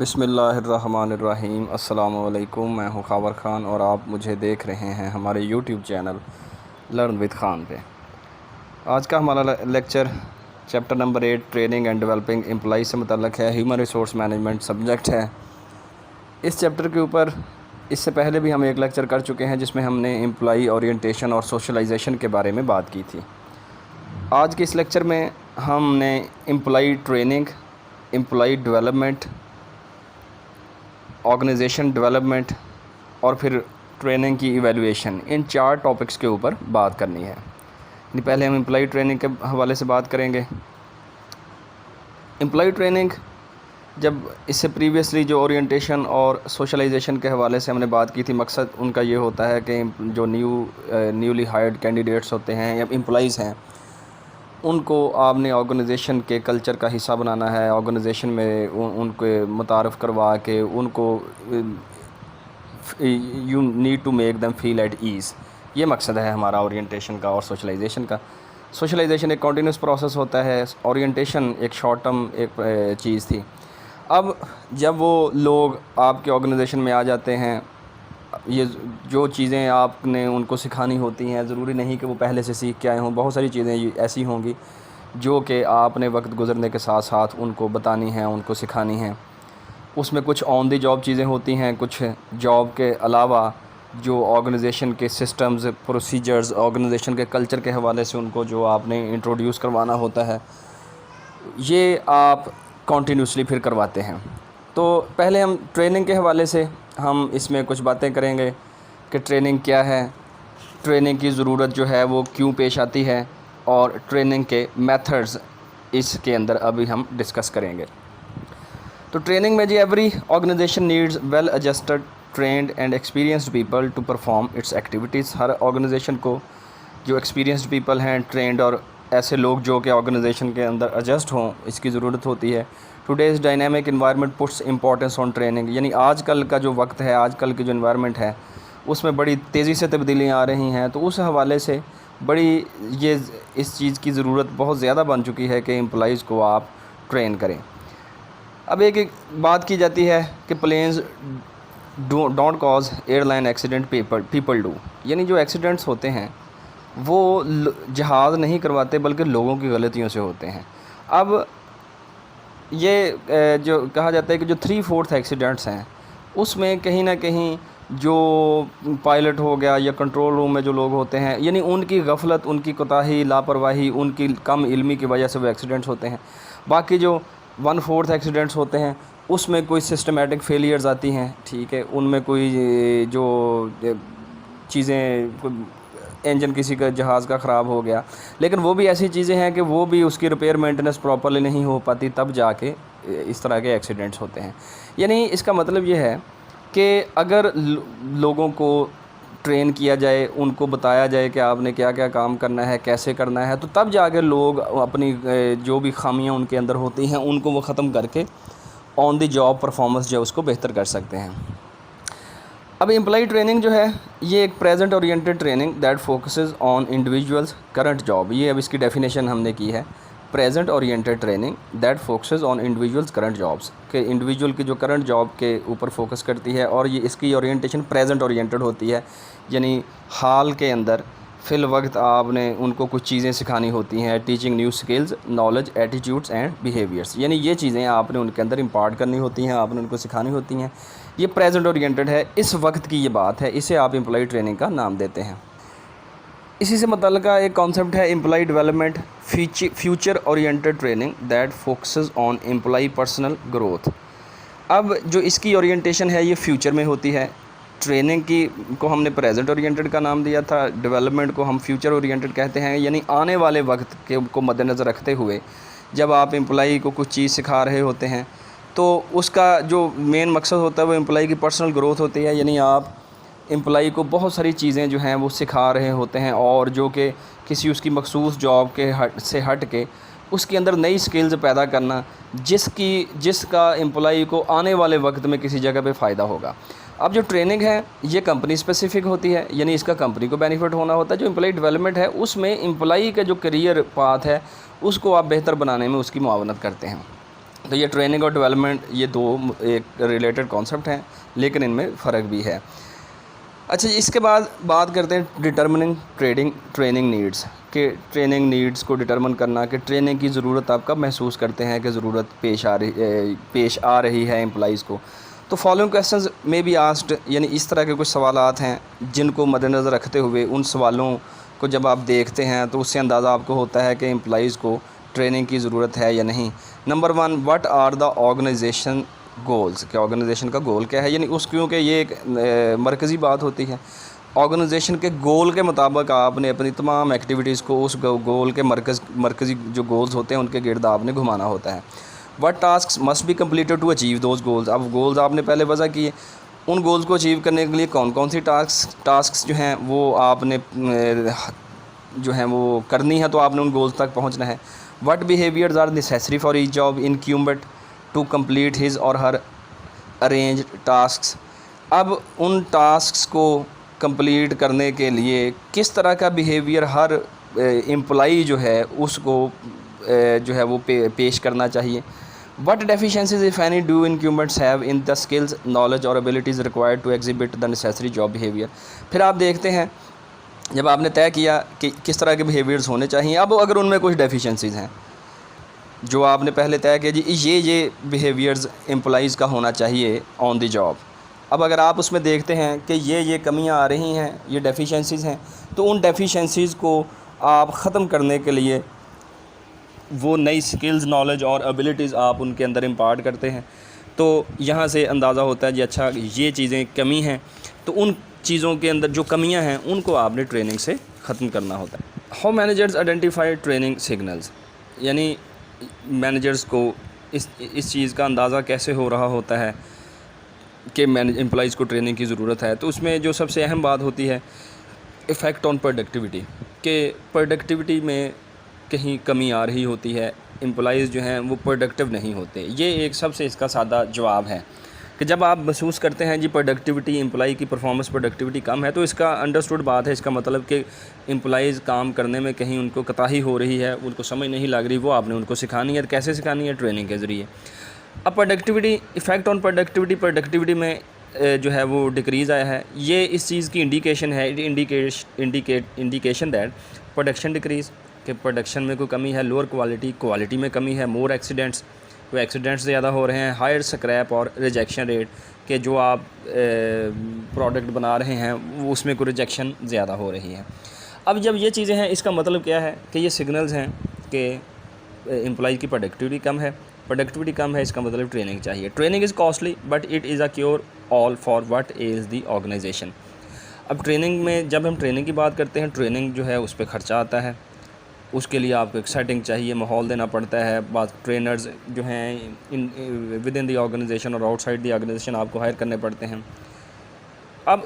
بسم اللہ الرحمن الرحیم۔ السلام علیکم، میں ہوں خاور خان اور آپ مجھے دیکھ رہے ہیں ہمارے YouTube channel learn with Khan پہ۔ آج کا ہمارا lecture chapter number 8 training and developing employee سے متعلق ہے، ہیومن ریسورس مینجمنٹ سبجیکٹ ہے۔ اس چیپٹر کے اوپر اس سے پہلے بھی ہم ایک لیکچر کر چکے ہیں جس میں ہم نے امپلائی اورینٹیشن اور سوشلائزیشن کے بارے میں بات کی تھی۔ آج کے اس لیکچر میں ہم نے employee training, employee development, organisation development اور پھر ٹریننگ کی ایویلویشن، ان 4 ٹاپکس کے اوپر بات کرنی ہے۔ پہلے ہم امپلائی ٹریننگ کے حوالے سے بات کریں گے۔ امپلائی ٹریننگ، جب اس سے پریویسلی جو اورینٹیشن اور سوشلائزیشن کے حوالے سے ہم نے بات کی تھی، مقصد ان کا یہ ہوتا ہے کہ جو نیولی ہائرڈ کینڈیڈیٹس ہوتے ہیں یا امپلائیز ہیں، ان کو آپ نے آرگنائزیشن کے کلچر کا حصہ بنانا ہے، آرگنائزیشن میں ان کو متعارف کروا کے ان کو you need to make them feel at ease. یہ مقصد ہے ہمارا اورینٹیشن کا اور سوشلائزیشن کا۔ سوشلائزیشن ایک کنٹینیوس پروسیس ہوتا ہے، اورینٹیشن ایک شارٹ ٹرم ایک چیز تھی۔ اب جب وہ لوگ آپ کے آرگنائزیشن میں آ جاتے ہیں، یہ جو چیزیں آپ نے ان کو سکھانی ہوتی ہیں، ضروری نہیں کہ وہ پہلے سے سیکھ کے آئے ہوں، بہت ساری چیزیں ایسی ہوں گی جو کہ آپ نے وقت گزرنے کے ساتھ ساتھ ان کو بتانی ہیں، ان کو سکھانی ہیں۔ اس میں کچھ آن دی جاب چیزیں ہوتی ہیں، کچھ جاب کے علاوہ جو آرگنائزیشن کے سسٹمز، پروسیجرز، آرگنائزیشن کے کلچر کے حوالے سے ان کو جو آپ نے انٹروڈیوس کروانا ہوتا ہے، یہ آپ کنٹینیوسلی پھر کرواتے ہیں۔ تو پہلے ہم ٹریننگ کے حوالے سے ہم اس میں کچھ باتیں کریں گے کہ ٹریننگ کیا ہے، ٹریننگ کی ضرورت جو ہے وہ کیوں پیش آتی ہے، اور ٹریننگ کے میتھڈز اس کے اندر ابھی ہم ڈسکس کریں گے۔ تو ٹریننگ میں every organisation needs well adjusted trained and experienced people to perform its activities. ہر آرگنائزیشن کو جو ایکسپیرینسڈ پیپل ہیں، ٹرینڈ اور ایسے لوگ جو کہ آرگنائزیشن کے اندر ایڈجسٹ ہوں، اس کی ضرورت ہوتی ہے۔ Today's dynamic environment puts importance on training, یعنی آج کل کا جو وقت ہے، آج کل کی جو انوائرمنٹ ہے، اس میں بڑی تیزی سے تبدیلیاں آ رہی ہیں، تو اس حوالے سے اس چیز کی ضرورت بہت زیادہ بن چکی ہے کہ امپلائیز کو آپ ٹرین کریں۔ اب ایک بات کی جاتی ہے کہ planes don't cause airline accident people do, یعنی جو ایکسیڈنٹس ہوتے ہیں وہ جہاز نہیں کرواتے بلکہ لوگوں کی غلطیوں سے ہوتے ہیں۔ اب یہ جو کہا جاتا ہے کہ جو 3/4 ایکسیڈنٹس ہیں، اس میں کہیں نہ کہیں جو پائلٹ ہو گیا یا کنٹرول روم میں جو لوگ ہوتے ہیں، یعنی ان کی غفلت، ان کی کوتاہی، لاپرواہی، ان کی کم علمی کی وجہ سے وہ ایکسیڈنٹس ہوتے ہیں۔ باقی جو 1/4 ایکسیڈنٹس ہوتے ہیں، اس میں کوئی سسٹمیٹک فیلیئرز آتی ہیں، ٹھیک ہے، ان میں کوئی جو چیزیں، انجن کسی کا جہاز کا خراب ہو گیا، لیکن وہ بھی ایسی چیزیں ہیں کہ وہ بھی اس کی ریپیئر مینٹیننس پراپرلی نہیں ہو پاتی، تب جا کے اس طرح کے ایکسیڈنٹس ہوتے ہیں۔ یعنی اس کا مطلب یہ ہے کہ اگر لوگوں کو ٹرین کیا جائے، ان کو بتایا جائے کہ آپ نے کیا کیا کام کرنا ہے، کیسے کرنا ہے، تو تب جا کے لوگ اپنی جو بھی خامیاں ان کے اندر ہوتی ہیں ان کو وہ ختم کر کے آن دی جاب پرفارمنس جو ہے اس کو بہتر کر سکتے ہیں۔ اب امپلائی ٹریننگ جو ہے یہ ایک present oriented training that focuses on individuals current job, یہ اب اس کی ڈیفینیشن ہم نے کی ہے۔ Present oriented training that focuses on individuals current jobs, کہ انڈیویجول کی جو کرنٹ جاب کے اوپر فوکس کرتی ہے، اور یہ اس کی اورینٹیشن پریزنٹ اورینٹڈ ہوتی ہے، یعنی حال کے اندر فی الوقت آپ نے ان کو کچھ چیزیں سکھانی ہوتی ہیں، teaching new skills, knowledge, attitudes and behaviours, یعنی یہ چیزیں آپ نے ان کے اندر امپارٹ کرنی ہوتی ہیں، آپ نے ان کو سکھانی ہوتی ہیں۔ یہ پریزنٹ اورینٹڈ ہے، اس وقت کی یہ بات ہے، اسے آپ امپلائی ٹریننگ کا نام دیتے ہیں۔ اسی سے متعلقہ ایک کانسیپٹ ہے employee development future oriented training that focuses on employee personal growth. اب جو اس کی اورینٹیشن ہے یہ فیوچر میں ہوتی ہے۔ ٹریننگ کی کو ہم نے پریزنٹ اورینٹڈ کا نام دیا تھا، ڈیولپمنٹ کو ہم فیوچر اورینٹڈ کہتے ہیں، یعنی آنے والے وقت کے کو مد نظر رکھتے ہوئے جب آپ امپلائی کو کچھ چیز سکھا رہے ہوتے ہیں تو اس کا جو مین مقصد ہوتا ہے وہ امپلائی کی پرسنل گروتھ ہوتی ہے، یعنی آپ امپلائی کو بہت ساری چیزیں جو ہیں وہ سکھا رہے ہوتے ہیں، اور جو کہ کسی اس کی مخصوص جاب کے سے ہٹ کے اس کے اندر نئی سکلز پیدا کرنا، جس کا امپلائی کو آنے والے وقت میں کسی جگہ پہ فائدہ ہوگا۔ اب جو ٹریننگ ہے یہ کمپنی اسپیسیفک ہوتی ہے، یعنی اس کا کمپنی کو بینیفٹ ہونا ہوتا ہے۔ جو امپلائی ڈیولپمنٹ ہے اس میں امپلائی کا جو کیریئر پاتھ ہے اس کو آپ بہتر بنانے میں اس کی معاونت کرتے ہیں۔ تو یہ ٹریننگ اور ڈیولپمنٹ یہ دو ایک ریلیٹڈ کانسیپٹ ہیں، لیکن ان میں فرق بھی ہے۔ اچھا جی، اس کے بعد بات کرتے ہیں ڈٹرمننگ ٹریننگ نیڈس، کہ ٹریننگ نیڈس کو ڈٹرمن کرنا، کہ ٹریننگ کی ضرورت آپ کب محسوس کرتے ہیں کہ ضرورت پیش آ رہی ہے امپلائیز کو۔ تو فالوئنگ کویسچنز میں بی آسکڈ، یعنی اس طرح کے کچھ سوالات ہیں جن کو مد نظر رکھتے ہوئے ان سوالوں کو جب آپ دیکھتے ہیں تو اس سے اندازہ آپ کو ہوتا ہے کہ امپلائیز کو ٹریننگ کی ضرورت ہے یا نہیں۔ Number 1، what are the organisation goals, کہ آرگنائزیشن کا گول کیا ہے، یعنی کیونکہ یہ ایک مرکزی بات ہوتی ہے۔ آرگنائزیشن کے گول کے مطابق آپ نے اپنی تمام ایکٹیویٹیز کو اس گول کے مرکزی جو گولز ہوتے ہیں ان کے گرد آپ نے گھمانا ہوتا ہے۔ What tasks must be completed to achieve those goals, اب گولز آپ نے پہلے وضع کیے، ان گولز کو اچیو کرنے کے لیے کون کون سی ٹاسکس جو ہیں وہ آپ نے جو ہیں وہ کرنی ہے، تو آپ نے ان گولز تک پہنچنا ہے۔ What behaviours are necessary for each job incumbent to complete his or her arrange tasks, اب ان ٹاسکس کو کمپلیٹ کرنے کے لیے کس طرح کا بیہیویئر ہر امپلائی جو ہے اس کو جو ہے وہ پیش کرنا چاہیے۔ What deficiencies if any do incumbents have in the skills knowledge اور abilities required to exhibit the necessary job behaviour, پھر آپ دیکھتے ہیں جب آپ نے طے کیا کہ کس طرح کے بیہیویئرز ہونے چاہیے، اب اگر ان میں کچھ ڈیفیشنسیز ہیں جو آپ نے پہلے طے کیا جی یہ بیہیویئرز امپلائیز کا ہونا چاہیے آن دی جاب، اب اگر آپ اس میں دیکھتے ہیں کہ یہ کمیاں آ رہی ہیں، یہ ڈیفیشنسیز ہیں، تو ان ڈیفیشنسیز کو آپ ختم کرنے کے لیے وہ نئی سکلز نالج اور ابیلٹیز آپ ان کے اندر امپارٹ کرتے ہیں، تو یہاں سے اندازہ ہوتا ہے جی اچھا یہ چیزیں کمی ہیں، تو ان چیزوں کے اندر جو کمیاں ہیں ان کو آپ نے ٹریننگ سے ختم کرنا ہوتا ہے۔ How managers identify training signals, یعنی مینیجرز کو اس چیز کا اندازہ کیسے ہو رہا ہوتا ہے کہ امپلائیز کو ٹریننگ کی ضرورت ہے، تو اس میں جو سب سے اہم بات ہوتی ہے افیکٹ آن پروڈکٹیوٹی، کہ پروڈکٹیوٹی میں کہیں کمی آ رہی ہوتی ہے، امپلائیز جو ہیں وہ پروڈکٹیو نہیں ہوتے، یہ ایک سب سے اس کا سادہ جواب ہے کہ جب آپ محسوس کرتے ہیں جی پروڈکٹیوٹی امپلائی کی پرفارمنس پروڈکٹیوٹی کم ہے، تو اس کا انڈرسٹوڈ بات ہے، اس کا مطلب کہ امپلائیز کام کرنے میں کہیں ان کو کوتاہی ہو رہی ہے، ان کو سمجھ نہیں لگ رہی، وہ آپ نے ان کو سکھانی ہے، کیسے سکھانی ہے؟ ٹریننگ کے ذریعے۔ اب پروڈکٹیوٹی افیکٹ آن پروڈکٹیوٹی میں جو ہے وہ ڈکریز آیا ہے، یہ اس چیز کی انڈیکیشن ہے، انڈیکیشن دیٹ پروڈکشن ڈکریز، کہ پروڈکشن میں کوئی کمی ہے، لوور کوالٹی میں کمی ہے، مور ایکسیڈنٹس، کوئی ایکسیڈنٹس زیادہ ہو رہے ہیں، ہائر اسکریپ اور ریجیکشن ریٹ، کہ جو آپ پروڈکٹ بنا رہے ہیں وہ اس میں کوئی ریجیکشن زیادہ ہو رہی ہے۔ اب جب یہ چیزیں ہیں اس کا مطلب کیا ہے کہ یہ سگنلز ہیں کہ امپلائی کی پروڈکٹیوٹی کم ہے، اس کا مطلب ٹریننگ چاہیے۔ Training is costly but it is a cure all for what is the organisation. اب ٹریننگ میں جب ہم ٹریننگ کی بات کرتے ہیں، ٹریننگ جو ہے اس پہ خرچہ آتا ہے، اس کے لیے آپ کو ایک سیٹنگ چاہیے، ماحول دینا پڑتا ہے، بعض ٹرینرز جو ہیں ود ان دی آرگنائزیشن اور آؤٹ سائڈ دی آرگنائزیشن آپ کو ہائر کرنے پڑتے ہیں۔ اب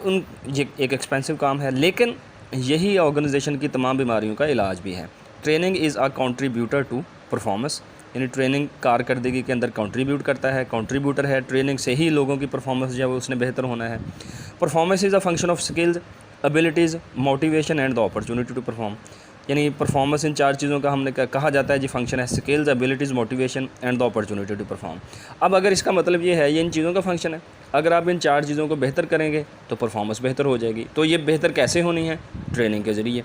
یہ ایک ایکسپینسو کام ہے، لیکن یہی آرگنائزیشن کی تمام بیماریوں کا علاج بھی ہے۔ Training is a contributor to performance, یعنی ٹریننگ کارکردگی کے اندر کنٹریبیوٹ کرتا ہے، کنٹریبیوٹر ہے، ٹریننگ سے ہی لوگوں کی پرفارمنس جو ہے اس نے بہتر ہونا ہے۔ Performance is a function of skills abilities motivation and the opportunity to perform, یعنی پرفارمنس ان چار چیزوں کا ہم نے کہا جاتا ہے جی فنکشن ہے، skills abilities motivation and the opportunity to perform. اب اگر اس کا مطلب یہ ہے یہ ان چیزوں کا فنکشن ہے، اگر آپ ان چار چیزوں کو بہتر کریں گے تو پرفارمنس بہتر ہو جائے گی، تو یہ بہتر کیسے ہونی ہے؟ ٹریننگ کے ذریعے۔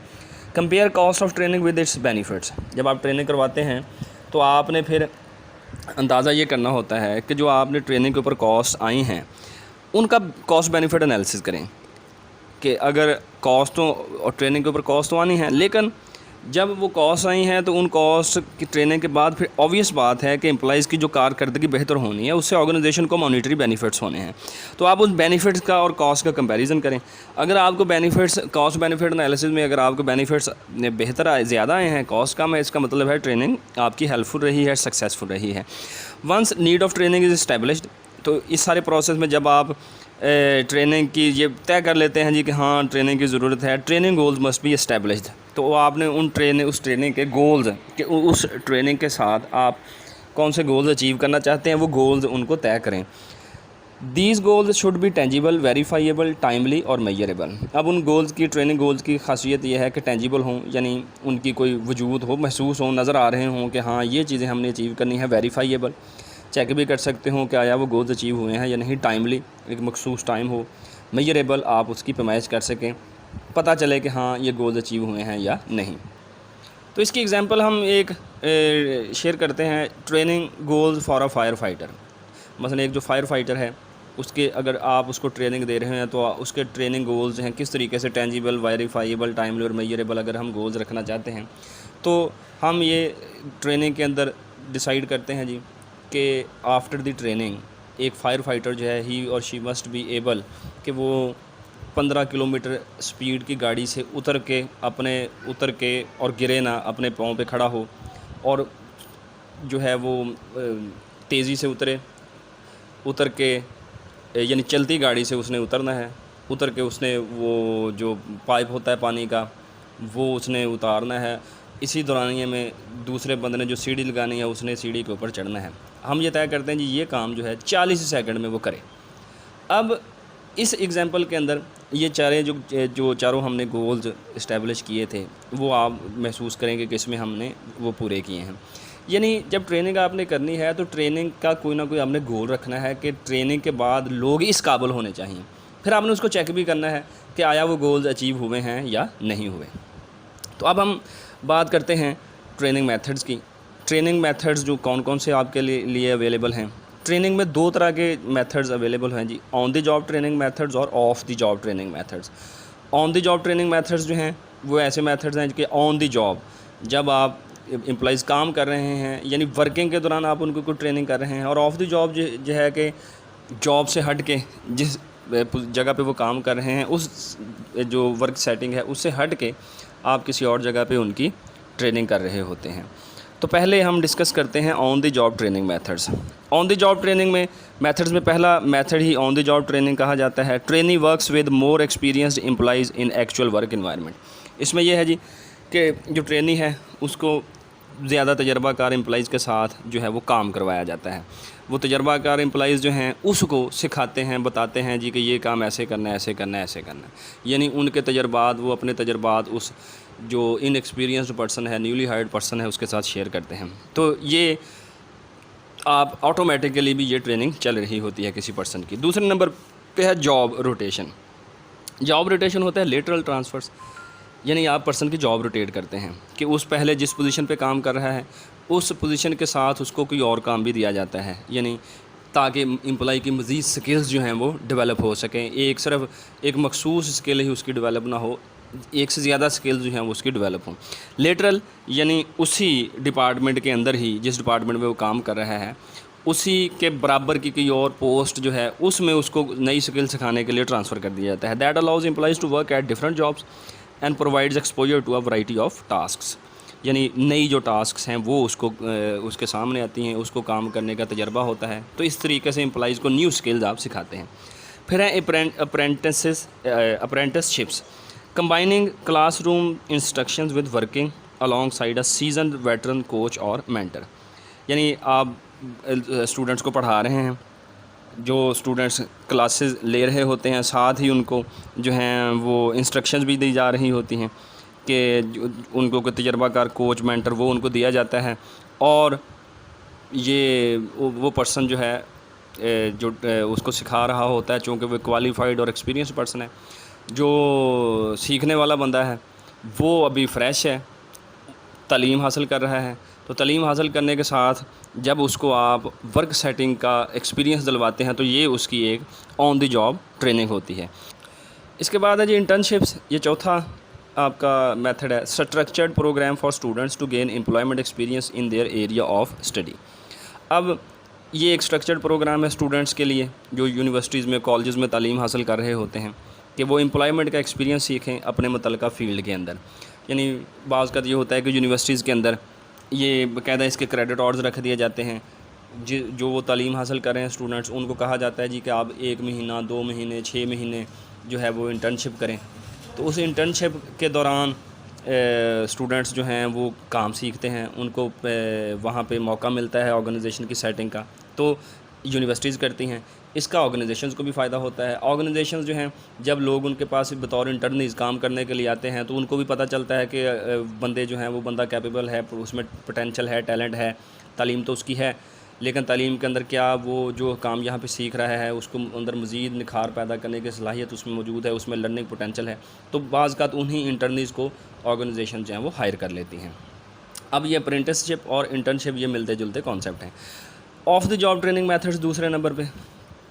Compare cost of training with its benefits, جب آپ ٹریننگ کرواتے ہیں تو آپ نے پھر اندازہ یہ کرنا ہوتا ہے کہ جو آپ نے ٹریننگ کے اوپر کاسٹ آئی ہیں ان کا کاسٹ بینیفٹ انالیسس کریں، کہ اگر کاسٹوں اور ٹریننگ کے اوپر کاسٹ تو آنی ہے، لیکن جب وہ کاسٹ آئی ہیں تو ان کاسٹ کی ٹریننگ کے بعد پھر آبویس بات ہے کہ امپلائیز کی جو کارکردگی بہتر ہونی ہے اس سے آرگنائزیشن کو مانیٹری بینیفٹس ہونے ہیں، تو آپ اس بینیفٹس کا اور کاسٹ کا کمپیریزن کریں۔ اگر آپ کو بینیفٹس کاسٹ بینیفٹ انالیسس میں اگر آپ کو بینیفٹس بہتر آئے، زیادہ آئے ہیں، کاسٹ کم ہے، اس کا مطلب ہے ٹریننگ آپ کی ہیلپ فل رہی ہے، سکسیزفل رہی ہے۔ Once need of training is established, تو اس سارے پروسیس میں جب آپ ٹریننگ کی یہ طے کر لیتے ہیں جی کہ ہاں ٹریننگ کی ضرورت ہے، training goals must be established, تو آپ نے اس ٹریننگ کے گولز کہ اس ٹریننگ کے ساتھ آپ کون سے گولز اچیو کرنا چاہتے ہیں وہ گولز ان کو طے کریں۔ These goals should be tangible, verifiable, timely اور میئریبل۔ اب ان گولز کی ٹریننگ گولز کی خاصیت یہ ہے کہ ٹینجیبل ہوں، یعنی ان کی کوئی وجود ہو، محسوس ہوں، نظر آ رہے ہوں کہ ہاں یہ چیزیں ہم نے اچیو کرنی ہے۔ ویریفائیبل، چیک بھی کر سکتے ہوں کہ آیا وہ گولز اچیو ہوئے ہیں یا نہیں، ٹائملی، ایک مخصوص ٹائم ہو، میجریبل، آپ اس کی پیمائش کر سکیں، پتہ چلے کہ ہاں یہ گولز اچیو ہوئے ہیں یا نہیں۔ تو اس کی ایگزامپل ہم ایک شیئر کرتے ہیں، training goals for a fire fighter. مثلا ایک جو فائر فائٹر ہے، اس کے اگر آپ اس کو ٹریننگ دے رہے ہیں تو اس کے ٹریننگ گولز ہیں کس طریقے سے ٹینجیبل، ویریفائیبل، ٹائملی اور میجریبل اگر ہم گولز رکھنا چاہتے ہیں تو ہم یہ ٹریننگ کے اندر ڈیسائیڈ کرتے ہیں جی کہ آفٹر دی ٹریننگ ایک فائر فائٹر جو ہے ہی اور شی مسٹ بی ایبل کہ وہ 15 کلومیٹر سپیڈ کی گاڑی سے اتر کے اور گرے نہ، اپنے پاؤں پہ کھڑا ہو اور جو ہے وہ تیزی سے اتر کے، یعنی چلتی گاڑی سے اس نے اترنا ہے، اتر کے اس نے وہ جو پائپ ہوتا ہے پانی کا وہ اس نے اتارنا ہے، اسی دورانیے میں دوسرے بندے نے جو سیڑھی لگانی ہے اس نے سیڑھی کے اوپر چڑھنا ہے۔ ہم یہ طے کرتے ہیں جی یہ کام جو ہے 40 سیکنڈ میں وہ کرے۔ اب اس ایگزامپل کے اندر یہ جو چاروں ہم نے گولز اسٹیبلش کیے تھے وہ آپ محسوس کریں گے کہ اس میں ہم نے وہ پورے کیے ہیں۔ یعنی جب ٹریننگ آپ نے کرنی ہے تو ٹریننگ کا کوئی نہ کوئی آپ نے گول رکھنا ہے کہ ٹریننگ کے بعد لوگ اس قابل ہونے چاہئیں، پھر آپ نے اس کو چیک بھی کرنا ہے کہ آیا وہ گولز اچیو ہوئے ہیں یا نہیں ہوئے۔ تو اب ہم بات کرتے ہیں ٹریننگ میتھڈز کی۔ ٹریننگ میتھڈز جو کون سے آپ کے لیے اویلیبل ہیں۔ ٹریننگ میں 2 طرح کے میتھڈز اویلیبل ہیں جی، آن دی جاب ٹریننگ میتھڈز اور of the job training methods. On the job training methods جو ہیں وہ ایسے میتھڈز ہیں کہ آن دی جاب، جب آپ امپلائیز کام کر رہے ہیں یعنی ورکنگ کے دوران آپ ان کو کوئی ٹریننگ کر رہے ہیں، اور آف دی جاب جو ہے کہ جاب سے ہٹ کے جس جگہ پہ وہ کام کر رہے ہیں اس جو ورک سیٹنگ ہے اس سے ہٹ کے آپ کسی اور جگہ پہ ان کی ٹریننگ کر رہے ہوتے ہیں۔ تو پہلے ہم ڈسکس کرتے ہیں on the job training methods. On the job training میں میتھڈز میں پہلا میتھڈ ہی آن دی جاب ٹریننگ کہا جاتا ہے۔ Trainee works with more experienced employees in actual work environment. اس میں یہ ہے جی کہ جو ٹرینی ہے اس کو زیادہ تجربہ کار امپلائیز کے ساتھ جو ہے وہ کام کروایا جاتا ہے۔ وہ تجربہ کار امپلائیز جو ہیں اس کو سکھاتے ہیں، بتاتے ہیں جی کہ یہ کام ایسے کرنا ہے، ایسے کرنا ہے، ایسے کرنا ہے، یعنی ان کے تجربات، وہ اپنے تجربات اس جو ان ایکسپیرینسڈ پرسن ہے، نیولی ہائرڈ پرسن ہے، اس کے ساتھ شیئر کرتے ہیں۔ تو یہ آپ آٹومیٹیکلی بھی یہ ٹریننگ چل رہی ہوتی ہے کسی پرسن کی۔ دوسرے نمبر پہ ہے جاب روٹیشن۔ جاب روٹیشن ہوتا ہے لیٹرل ٹرانسفرز، یعنی آپ پرسن کی جاب روٹیٹ کرتے ہیں کہ اس پہلے جس پوزیشن پہ کام کر رہا ہے اس پوزیشن کے ساتھ اس کو کوئی اور کام بھی دیا جاتا ہے، یعنی تاکہ امپلائی کی مزید سکلز جو ہیں وہ ڈیولپ ہو سکیں۔ صرف ایک مخصوص اسکل ہی اس کی ڈیولپ نہ ہو، ایک سے زیادہ سکلز جو ہیں وہ اس کی ڈیولپ ہوں۔ لیٹرل یعنی اسی ڈپارٹمنٹ کے اندر ہی جس ڈپارٹمنٹ میں وہ کام کر رہا ہے اسی کے برابر کی کوئی اور پوسٹ جو ہے اس میں اس کو نئی سکل سکھانے کے لیے ٹرانسفر کر دیا جاتا ہے۔ That allows employees to work at different jobs and provides exposure to a variety of tasks, یعنی نئی جو ٹاسکس ہیں وہ اس کے سامنے آتی ہیں، اس کو کام کرنے کا تجربہ ہوتا ہے۔ تو اس طریقے سے امپلائیز کو نیو سکلز آپ سکھاتے ہیں۔ پھر ہیں apprentice ships, combining class room instructions with working along side a seasoned veteran coach اور مینٹر، یعنی آپ اسٹوڈنٹس کو پڑھا رہے ہیں، جو اسٹوڈنٹس کلاسز لے رہے ہوتے ہیں ساتھ ہی ان کو جو ہیں وہ انسٹرکشنز بھی دی جا رہی ہوتی ہیں کہ ان کو کوئی تجربہ کار کوچ مینٹر وہ ان کو دیا جاتا ہے، اور یہ وہ پرسن جو ہے جو اس کو سکھا رہا ہوتا ہے چونکہ وہ کوالیفائڈ اور ایکسپیرینس پرسن ہے، جو سیکھنے والا بندہ ہے وہ ابھی فریش ہے، تعلیم حاصل کر رہا ہے، تو تعلیم حاصل کرنے کے ساتھ جب اس کو آپ ورک سیٹنگ کا ایکسپیرینس دلواتے ہیں تو یہ اس کی ایک آن دی جاب ٹریننگ ہوتی ہے۔ اس کے بعد ہے جی انٹرنشپس، یہ چوتھا آپ کا میتھڈ ہے، structured program for students to gain employment experience in their area of study. اب یہ ایک اسٹرکچرڈ پروگرام ہے اسٹوڈنٹس کے لیے جو یونیورسٹیز میں، کالجز میں تعلیم حاصل کر رہے ہوتے ہیں کہ وہ امپلائمنٹ کا ایکسپیرینس سیکھیں اپنے متعلقہ فیلڈ کے اندر۔ یعنی بعض کا یہ ہوتا ہے کہ یونیورسٹیز کے اندر یہ باقاعدہ اس کے کریڈٹ آورز رکھ دیے جاتے ہیں، جو وہ تعلیم حاصل کر رہے ہیں اسٹوڈنٹس ان کو کہا جاتا ہے جی کہ آپ 1 مہینہ، 2 مہینے، 6 مہینے جو ہے وہ انٹرنشپ کریں۔ تو اس انٹرنشپ کے دوران اسٹوڈنٹس جو ہیں وہ کام سیکھتے ہیں، ان کو وہاں پہ موقع ملتا ہے آرگنائزیشن کی سیٹنگ کا، تو یونیورسٹیز کرتی ہیں، اس کا آرگنائزیشنز کو بھی فائدہ ہوتا ہے۔ آرگنائزیشنز جو ہیں جب لوگ ان کے پاس بطور انٹرنیز کام کرنے کے لیے آتے ہیں تو ان کو بھی پتہ چلتا ہے کہ بندے جو ہیں وہ بندہ کیپیبل ہے، اس میں پوٹینشل ہے، ٹیلنٹ ہے، تعلیم تو اس کی ہے، لیکن تعلیم کے اندر کیا وہ جو کام یہاں پہ سیکھ رہا ہے اس کو اندر مزید نکھار پیدا کرنے کی صلاحیت اس میں موجود ہے، اس میں لرننگ پوٹینشل ہے، تو بعض اوقات انہیں انٹرنیز کو آرگنائزیشن جو ہیں وہ ہائر کر لیتی ہیں۔ اب یہ اپرینٹسشپ اور انٹرنشپ یہ ملتے جلتے کانسیپٹ ہیں۔ Of the job training methods دوسرے نمبر پہ۔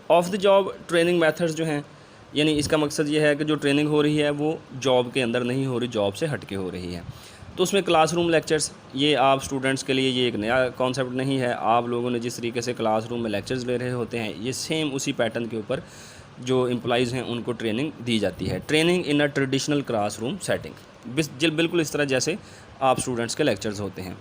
Of the job training methods جو ہیں، یعنی اس کا مقصد یہ ہے کہ جو ٹریننگ ہو رہی ہے وہ جاب کے اندر نہیں ہو رہی، جاب سے ہٹ کے ہو رہی ہے۔ تو اس میں کلاس روم لیکچرز، یہ آپ اسٹوڈنٹس کے لیے یہ ایک نیا کانسیپٹ نہیں ہے، آپ لوگوں نے جس طریقے سے کلاس روم میں لیکچرز لے رہے ہوتے ہیں یہ سیم اسی پیٹرن کے اوپر جو امپلائیز ہیں ان کو ٹریننگ دی جاتی ہے۔ Training in a traditional classroom setting, بالکل اس طرح جیسے آپ اسٹوڈنٹس کے لیکچرز ہوتے ہیں۔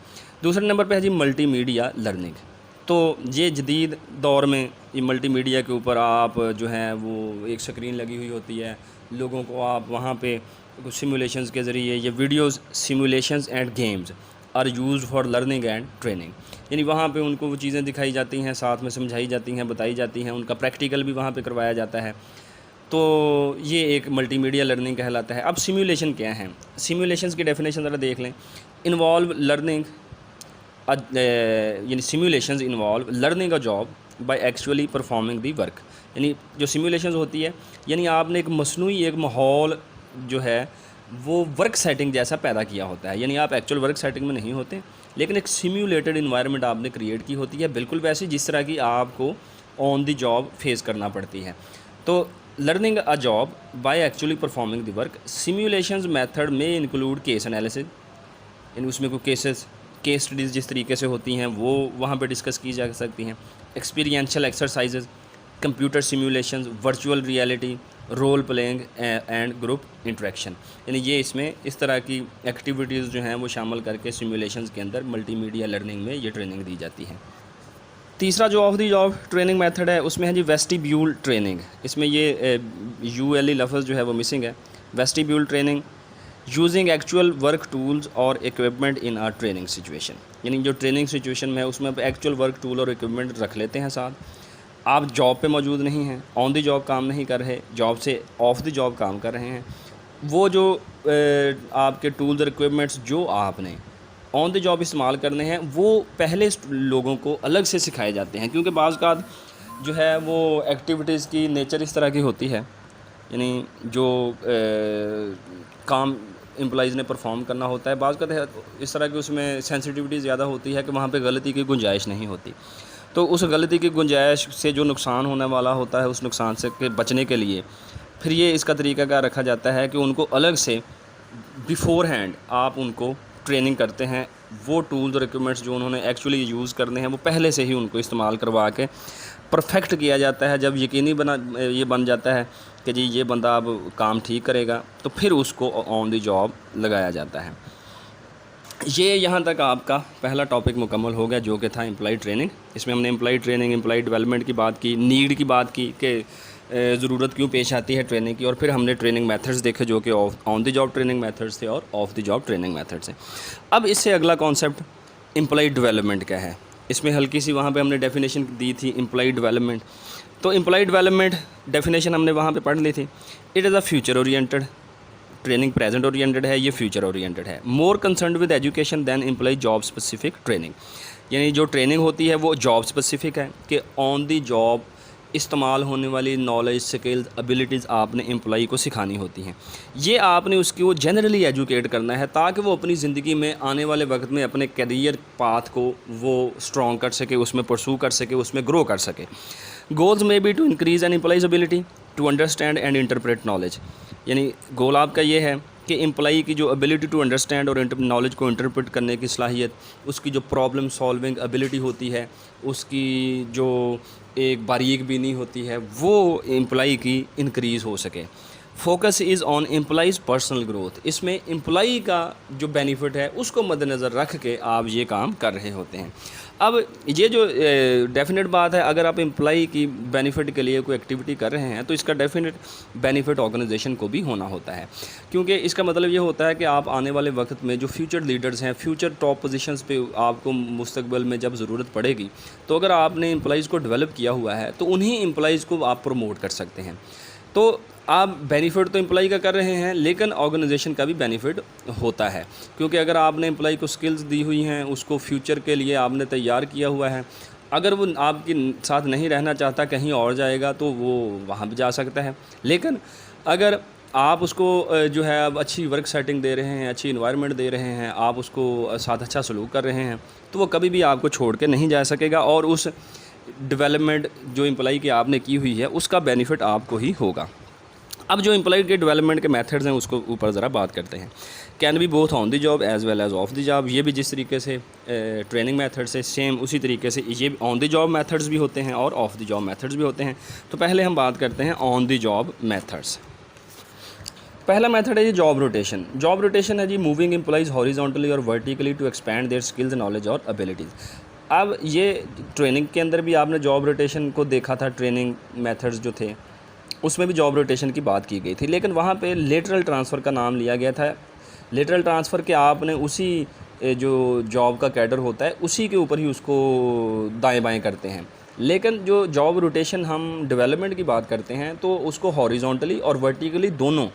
دوسرے نمبر پہ ہے جی ملٹی میڈیا لرننگ۔ تو یہ جدید دور میں یہ ملٹی میڈیا کے اوپر آپ جو ہیں وہ ایک سکرین لگی ہوئی ہوتی ہے، لوگوں کو آپ وہاں پہ کچھ سیمولیشنز کے ذریعے یہ videos simulations and games are use for learning and training, یعنی وہاں پہ ان کو وہ چیزیں دکھائی جاتی ہیں، ساتھ میں سمجھائی جاتی ہیں، بتائی جاتی ہیں، ان کا پریکٹیکل بھی وہاں پہ کروایا جاتا ہے۔ تو یہ ایک ملٹی میڈیا لرننگ کہلاتا ہے۔ اب سیمولیشن کیا ہیں؟ سیمولیشنز کی ڈیفینیشن ذرا دیکھ لیں۔ انوالو لرننگ، یعنی simulations involve learning a job by actually performing the work, یعنی جو سیمولیشنز ہوتی ہے یعنی آپ نے ایک مصنوعی ایک ماحول جو ہے وہ ورک سیٹنگ جیسا پیدا کیا ہوتا ہے، یعنی آپ ایکچوئل ورک سیٹنگ میں نہیں ہوتے لیکن ایک سیمیولیٹڈ انوائرمنٹ آپ نے کریٹ کی ہوتی ہے، بالکل ویسے جس طرح کی آپ کو آن دی جاب فیس کرنا پڑتی ہے۔ تو learning a job by actually performing the work, simulations method میں انکلوڈ کیس انالیسس، یعنی اس میں کوئی کیس اسٹڈیز جس طریقے سے ہوتی ہیں وہ وہاں پہ ڈسکس کی جا سکتی ہیں، experiential exercises, computer simulations, virtual reality, role playing and group interaction, یعنی یہ اس میں اس طرح کی ایکٹیویٹیز جو ہیں وہ شامل کر کے سیمولیشنز کے اندر ملٹی میڈیا لرننگ میں یہ ٹریننگ دی جاتی ہے۔ تیسرا جو of the job training method ہے اس میں ہے جی ویسٹیبیول ٹریننگ، اس میں یہ یو ایل ای لفظ جو ہے وہ مسنگ ہے۔ Vestibule training using actual work tools اور equipment in a training situation, یعنی جو ٹریننگ سچویشن میں ہے اس میں آپ ایکچوئل ورک ٹول اور اکوپمنٹ رکھ لیتے ہیں ساتھ، آپ جاب پہ موجود نہیں ہیں، آن دی جاب کام نہیں کر رہے، جاب سے آف دی جاب کام کر رہے ہیں، وہ جو آپ کے ٹولز اور اکوپمنٹس جو آپ نے آن دی جاب استعمال کرنے ہیں وہ پہلے لوگوں کو الگ سے سکھائے جاتے ہیں، کیونکہ بعض اوقات جو ہے وہ ایکٹیویٹیز کی نیچر اس طرح کی ہوتی ہے، یعنی جو کام امپلائیز نے پرفارم کرنا ہوتا ہے بعض کا اس طرح کی اس میں سینسٹیوٹی زیادہ ہوتی ہے کہ وہاں پہ غلطی کی گنجائش نہیں ہوتی، تو اس غلطی کی گنجائش سے جو نقصان ہونے والا ہوتا ہے اس نقصان سے بچنے کے لیے پھر یہ اس کا طریقہ کار رکھا جاتا ہے کہ ان کو الگ سے بیفور ہینڈ آپ ان کو ٹریننگ کرتے ہیں، وہ ٹولز اور اکوپمنٹس جو انہوں نے ایکچولی یوز کرنے ہیں وہ پہلے سے ہی ان کو استعمال کروا کے پرفیکٹ کیا جاتا ہے۔ جب یقینی یہ بن جاتا ہے کہ جی یہ بندہ اب کام ٹھیک کرے گا تو پھر اس کو آن دی جاب لگایا جاتا ہے۔ یہ یہاں تک آپ کا پہلا ٹاپک مکمل ہو گیا جو کہ تھا امپلائی ٹریننگ۔ اس میں ہم نے امپلائی ٹریننگ، امپلائی ڈیولپمنٹ کی بات کی، نیڈ کی بات کی کہ ضرورت کیوں پیش آتی ہے ٹریننگ کی، اور پھر ہم نے ٹریننگ میتھڈز دیکھے جو کہ آن دی جاب ٹریننگ میتھڈز تھے اور of the job training methods ہیں۔ اب اس سے اگلا کانسیپٹ امپلائی ڈیولپمنٹ کا ہے، اس میں ہلکی سی وہاں پہ ہم نے ڈیفینیشن دی تھی امپلائی ڈیولپمنٹ۔ تو امپلائی ڈیولپمنٹ ڈیفینیشن ہم نے وہاں پہ پڑھ لی تھی، it is a future oriented training, present oriented ہے، یہ فیوچر اورینٹڈ ہے، more concerned with education than employee job specific training, یعنی جو ٹریننگ ہوتی ہے وہ جاب اسپیسیفک ہے کہ آن دی جاب استعمال ہونے والی نالج، سکلز، ابیلٹیز آپ نے امپلائی کو سکھانی ہوتی ہیں، یہ آپ نے اس کی وہ جنرلی ایجوکیٹ کرنا ہے تاکہ وہ اپنی زندگی میں آنے والے وقت میں اپنے کیریئر پاتھ کو وہ اسٹرانگ کر سکے، اس میں پرسو کر سکے، اس میں گرو کر سکے۔ گولز میں be to increase an employee's ability to understand and interpret knowledge, یعنی گول آپ کا یہ ہے کہ امپلائی کی جو ابیلٹی ٹو انڈرسٹینڈ اور نالج کو انٹرپریٹ کرنے کی صلاحیت، اس کی جو پرابلم سالونگ ابیلٹی ہوتی ہے، اس کی جو ایک باریک بینی ہوتی ہے وہ امپلائی کی انکریز ہو سکے۔ Focus is on employees personal growth, اس میں امپلائی کا جو بینیفٹ ہے اس کو مد نظر رکھ کے آپ یہ کام کر رہے ہوتے ہیں۔ اب یہ جو ڈیفینیٹ بات ہے، اگر آپ امپلائی کی بینیفٹ کے لیے کوئی ایکٹیویٹی کر رہے ہیں تو اس کا ڈیفینیٹ بینیفٹ آرگنائزیشن کو بھی ہونا ہوتا ہے، کیونکہ اس کا مطلب یہ ہوتا ہے کہ آپ آنے والے وقت میں جو فیوچر لیڈرز ہیں، فیوچر ٹاپ پوزیشنز پہ آپ کو مستقبل میں جب ضرورت پڑے گی تو اگر آپ نے امپلائیز کو ڈیولپ کیا ہوا ہے تو انہی امپلائیز کو آپ پروموٹ کر سکتے ہیں۔ تو آپ بینیفٹ تو امپلائی کا کر رہے ہیں لیکن آرگنائزیشن کا بھی بینیفٹ ہوتا ہے، کیونکہ اگر آپ نے امپلائی کو سکلز دی ہوئی ہیں، اس کو فیوچر کے لیے آپ نے تیار کیا ہوا ہے، اگر وہ آپ کے ساتھ نہیں رہنا چاہتا، کہیں اور جائے گا، تو وہ وہاں بھی جا سکتا ہے. لیکن اگر آپ اس کو جو ہے اب اچھی ورک سیٹنگ دے رہے ہیں، اچھی انوائرمنٹ دے رہے ہیں، آپ اس کو ساتھ اچھا سلوک کر رہے ہیں، تو وہ کبھی بھی آپ کو چھوڑ کے نہیں جا سکے گا، اور اس ڈیولپمنٹ جو امپلائی کی آپ نے کی ہوئی ہے اس کا بینیفٹ آپ کو ہی ہوگا. اب جو امپلائی کے ڈیولپمنٹ کے میتھڈز ہیں اس کو اوپر ذرا بات کرتے ہیں. Can be both on the job as well as off the job. یہ بھی جس طریقے سے ٹریننگ میتھڈ سے سیم اسی طریقے سے یہ آن دی جاب میتھڈز بھی ہوتے ہیں اور آف دی جاب میتھڈز بھی ہوتے ہیں. تو پہلے ہم بات کرتے ہیں آن دی جاب میتھڈز. پہلا میتھڈ ہے یہ جاب روٹیشن. جاب روٹیشن ہے جی موونگ امپلائیز ہاریزونٹلی اور vertically to expand their skills knowledge اور ابیلٹیز. اب یہ ٹریننگ کے اندر بھی آپ نے جاب روٹیشن کو دیکھا تھا، ٹریننگ میتھڈز جو تھے اس میں بھی جاب روٹیشن کی بات کی گئی تھی، لیکن وہاں پہ لیٹرل ٹرانسفر کا نام لیا گیا تھا. لیٹرل ٹرانسفر کہ آپ نے اسی جو جاب کا کیڈر ہوتا ہے اسی کے اوپر ہی اس کو دائیں بائیں کرتے ہیں. لیکن جو جاب روٹیشن ہم ڈیولپمنٹ کی بات کرتے ہیں تو اس کو ہاریزونٹلی اور ورٹیکلی دونوں،